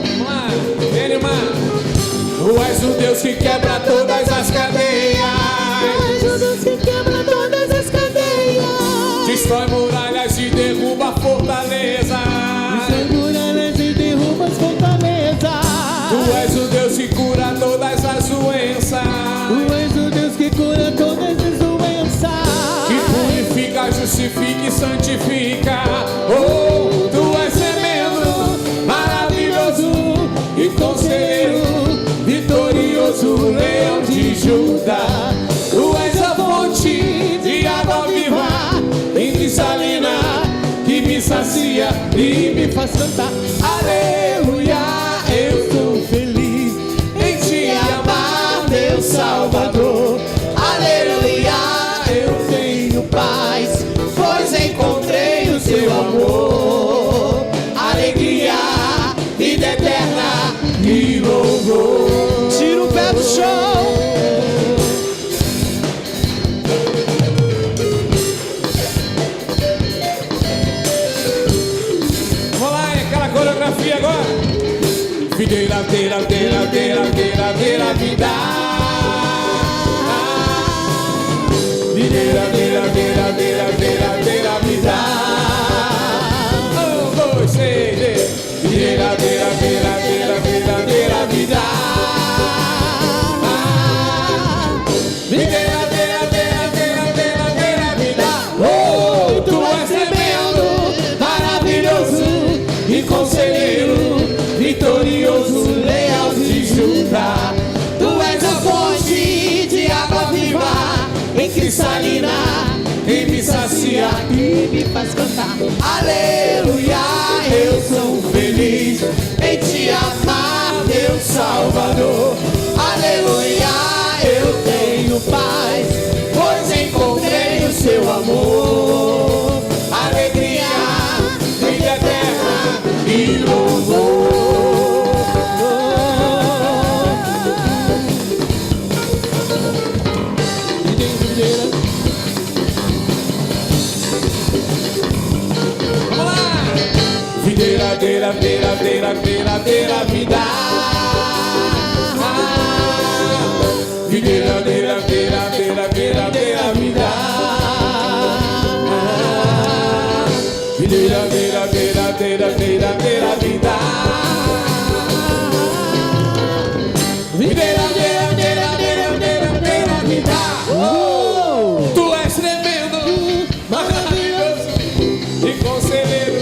[SPEAKER 2] Vamos lá, vem animar. Tu és o Deus que quebra todas as cadeias. Destrói muralhas e derruba fortalezas. Tu és o Deus que cura todas as doenças. Que purifica, justifica e santifica. Oh, tu és tremendo, maravilhoso e conselheiro, vitorioso, leão de Judá. Tu és a fonte de água viva, em cristalina, que me sacia e me faz cantar. Aleluia, eu sou feliz em te amar, meu Salvador. Aleluia, eu tenho paz, pois encontrei o seu amor.
[SPEAKER 4] vida eterna e louvor.
[SPEAKER 9] Tira o pé do chão.
[SPEAKER 4] Vamos lá, é aquela coreografia agora. Videira, vida. Videira, vida. Um, dois, três. Videira, vida. Videira, vida. Oh, tu és tremendo, maravilhoso e conselheiro, vitorioso, leal de Judá. Tu és a fonte de água viva, em cristalina, em me sacia e me faz cantar. Aleluia, eu sou feliz em te amar, meu Salvador. Aleluia, eu tenho paz, pois encontrei o seu amor. Alegria, vida eterna e louvor. Vamos lá! Videira, vida. Videira, vida. Videira, vida. Videira, vida. Oh, tu és tremendo, maravilhoso e conselheiro,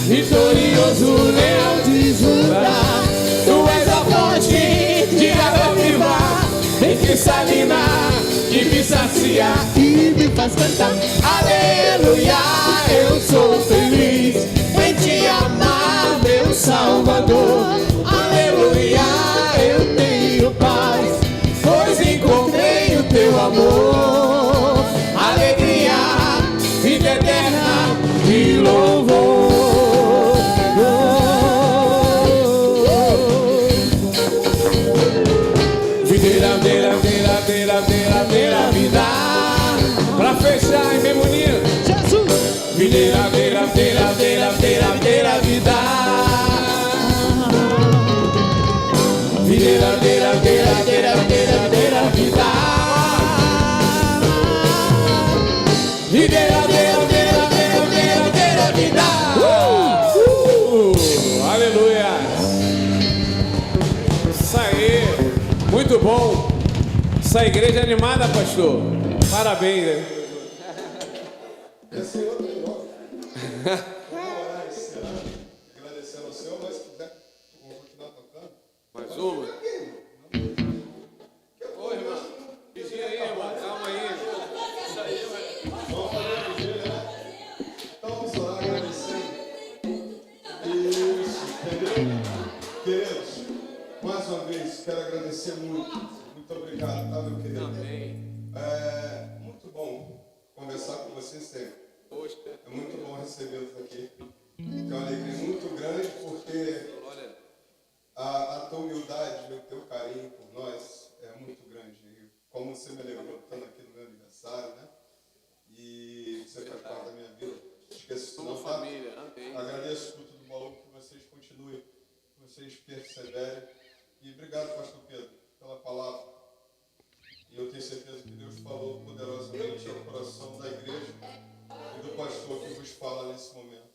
[SPEAKER 4] vitorioso, leal de Judá. Tu és a fonte de água viva, em cristalina, que me sacia e me faz cantar. Aleluia, eu sou feliz em te amar, meu Salvador. Aleluia, eu tenho paz, pois encontrei o teu amor. Alegria, vida eterna e louvor. Videira, vida. Pra fechar, hein, meu bonito? Jesus! Videira, vida. Videira, vida. Videira, vida. Aleluia. Isso aí, muito bom. Essa igreja é animada, pastor. Parabéns, né?
[SPEAKER 1] Agradecendo ao Senhor, mas se quiser, vamos continuar tocando.
[SPEAKER 4] Mais uma? Ô, irmão. Vigia aí, irmão. Calma aí.
[SPEAKER 1] Vamos fazer a vigília, né? Então vamos orar agradecendo. Isso, entendeu? Queridos, mais uma vez, quero agradecer muito. Muito obrigado, tá, meu querido?
[SPEAKER 4] Amém.
[SPEAKER 1] É muito bom conversar com vocês sempre. É muito bom recebê-los aqui. Tenho uma alegria muito grande porque a tua humildade e o teu carinho por nós é muito grande. E como você me alegrou estando aqui no meu aniversário, né? E você faz parte da minha vida. Esqueço isso não, tá? Agradeço por tudo bom, que vocês continuem, que vocês perseverem. E obrigado, pastor Pedro, pela palavra. E eu tenho certeza que Deus falou poderosamente ao coração da igreja e do pastor que vos fala nesse momento.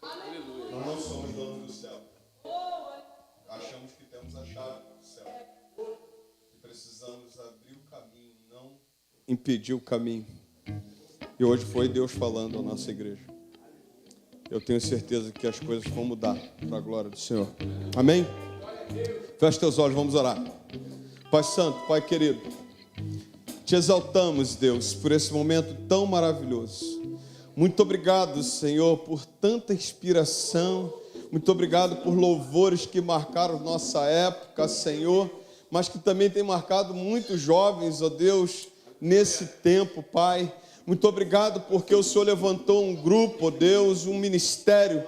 [SPEAKER 1] Aleluia. Nós não somos donos do céu. Achamos que temos a chave do céu. E precisamos abrir o caminho, não impedir o caminho. E hoje foi Deus falando à nossa igreja. Eu tenho certeza que as coisas vão mudar para a glória do Senhor. Amém? Feche teus olhos, vamos orar. Pai Santo, Pai querido, te exaltamos, Deus, por esse momento tão maravilhoso. Muito obrigado, Senhor, por tanta inspiração. Muito obrigado por louvores que marcaram nossa época, Senhor, mas que também tem marcado muitos jovens, ó Deus, nesse tempo, Pai. Muito obrigado porque o Senhor levantou um grupo, ó Deus, um ministério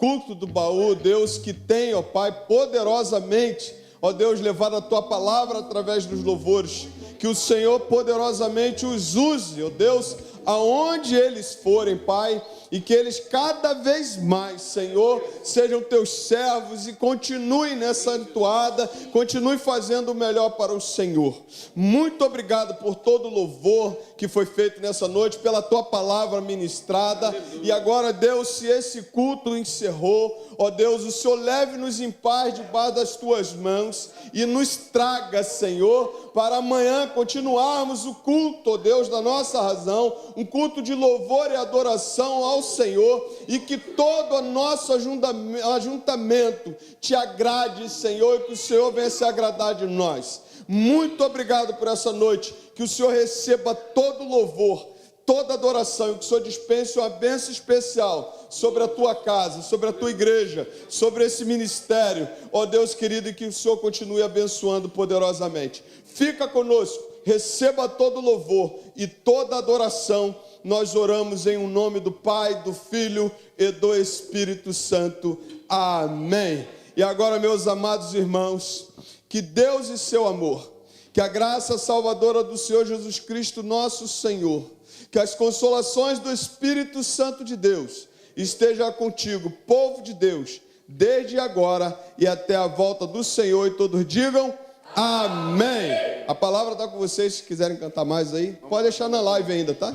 [SPEAKER 1] culto do baú, Deus, que tem, ó Pai, poderosamente, ó Deus, levado a Tua palavra através dos louvores, que o Senhor poderosamente os use, ó Deus, aonde eles forem, Pai, e que eles cada vez mais, Senhor, sejam Teus servos e continuem nessa toada, continuem fazendo o melhor para o Senhor. Muito obrigado por todo o louvor que foi feito nessa noite, pela Tua palavra ministrada. E agora, Deus, se esse culto encerrou, ó Deus, o Senhor leve-nos em paz debaixo das Tuas mãos e nos traga, Senhor, para amanhã continuarmos o culto, ó Deus, da nossa razão, um culto de louvor e adoração ao Senhor, e que todo o nosso ajuntamento te agrade, Senhor, e que o Senhor venha se agradar de nós. Muito obrigado por essa noite, que o Senhor receba todo louvor, toda adoração, e que o Senhor dispense uma bênção especial sobre a Tua casa, sobre a Tua igreja, sobre esse ministério, ó Deus querido, e que o Senhor continue abençoando poderosamente. Fica conosco, receba todo louvor e toda adoração. Nós oramos em nome do Pai, do Filho e do Espírito Santo. Amém. E agora, meus amados irmãos, que Deus e seu amor, que a graça salvadora do Senhor Jesus Cristo, nosso Senhor, que as consolações do Espírito Santo de Deus esteja contigo, povo de Deus, desde agora e até a volta do Senhor, e todos digam amém. A palavra está com vocês, se quiserem cantar mais aí, pode deixar na live ainda, tá?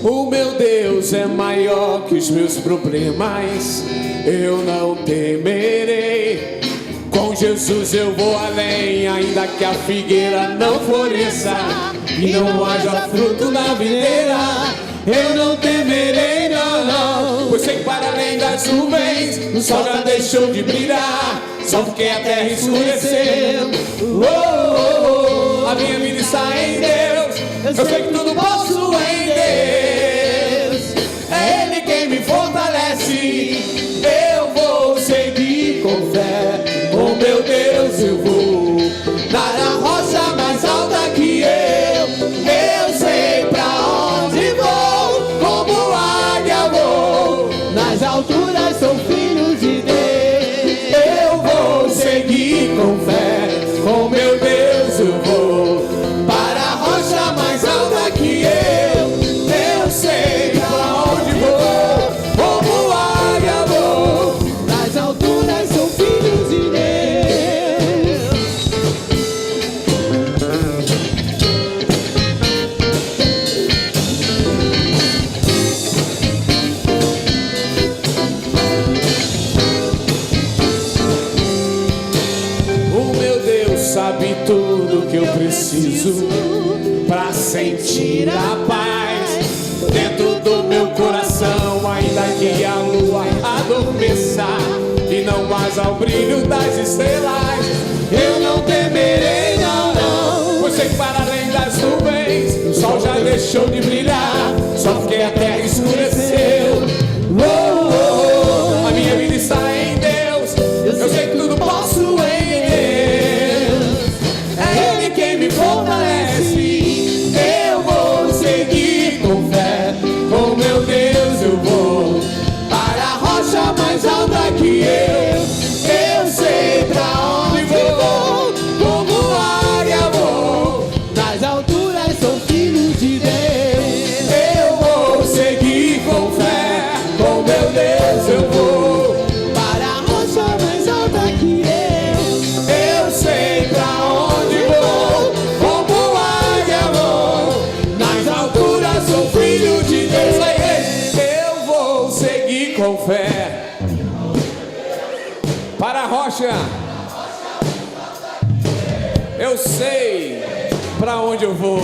[SPEAKER 4] O meu Deus é maior que os meus problemas, eu não temerei. Com Jesus eu vou além, ainda que a figueira não floresça e não haja fruto na videira, eu não temerei, não, não. Pois sei que para além das nuvens o sol já deixou de brilhar, só porque a terra escureceu. A minha vida está em Deus, eu sei que tudo posso em Deus. É Ele quem me fortalece, eu vou seguir com fé. Oh meu Deus, eu vou dar a rocha mais alta que eu sei pra onde vou, como águia vou, nas alturas sou filho de Deus. Eu vou seguir com fé, com meu Deus eu vou para a rocha mais alta que eu sei pra onde vou, como águia vou, nas alturas sou filho de Deus. O meu Deus sabe tudo que eu preciso pra sentir a paz dentro do meu coração, ainda que a lua adormeça e não haja o brilho das estrelas, eu não temerei, não, não. Pois sei que para além das nuvens o sol já deixou de brilhar, só porque a terra escureceu. A minha vida está em Deus, eu sei que tudo posso em Deus. É Ele quem me fortalece, eu vou seguir com fé. Com meu Deus eu vou para a rocha mais alta que eu sei pra onde vou, como águia vou, nas alturas sou filho de Deus. Eu vou seguir com fé, com meu Deus eu vou para a rocha mais alta que eu sei pra onde vou, como águia vou, nas alturas sou filho de Deus. Eu vou seguir com fé para a rocha, eu sei pra onde eu vou,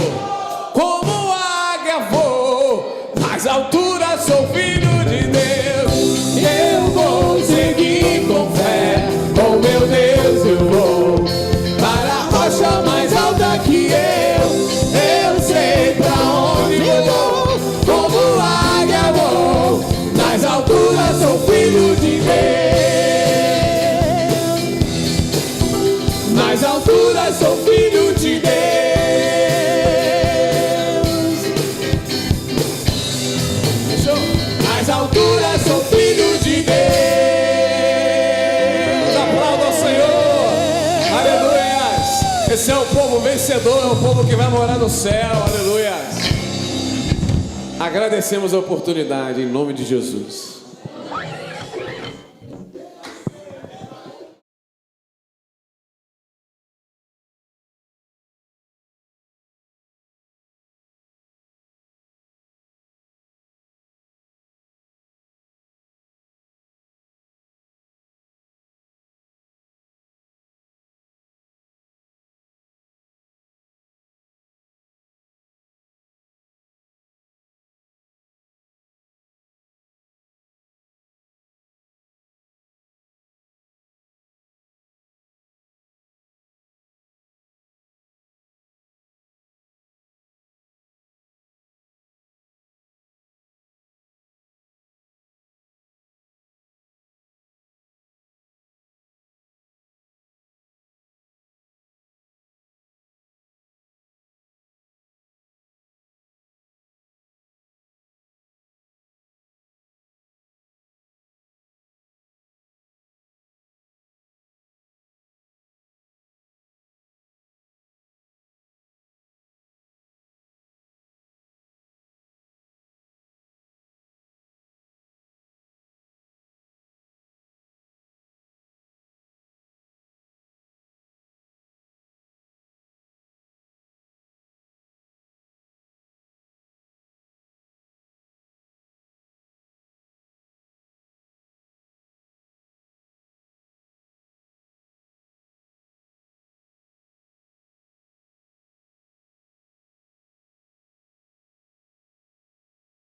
[SPEAKER 4] como águia vou, nas alturas sou filho de Deus. Eu vou seguir com fé, com meu Deus eu vou para a rocha mais alta que eu sei pra onde eu vou, como águia Esse é o povo vencedor, é o povo que vai morar no céu, aleluia. Agradecemos a oportunidade em nome de Jesus.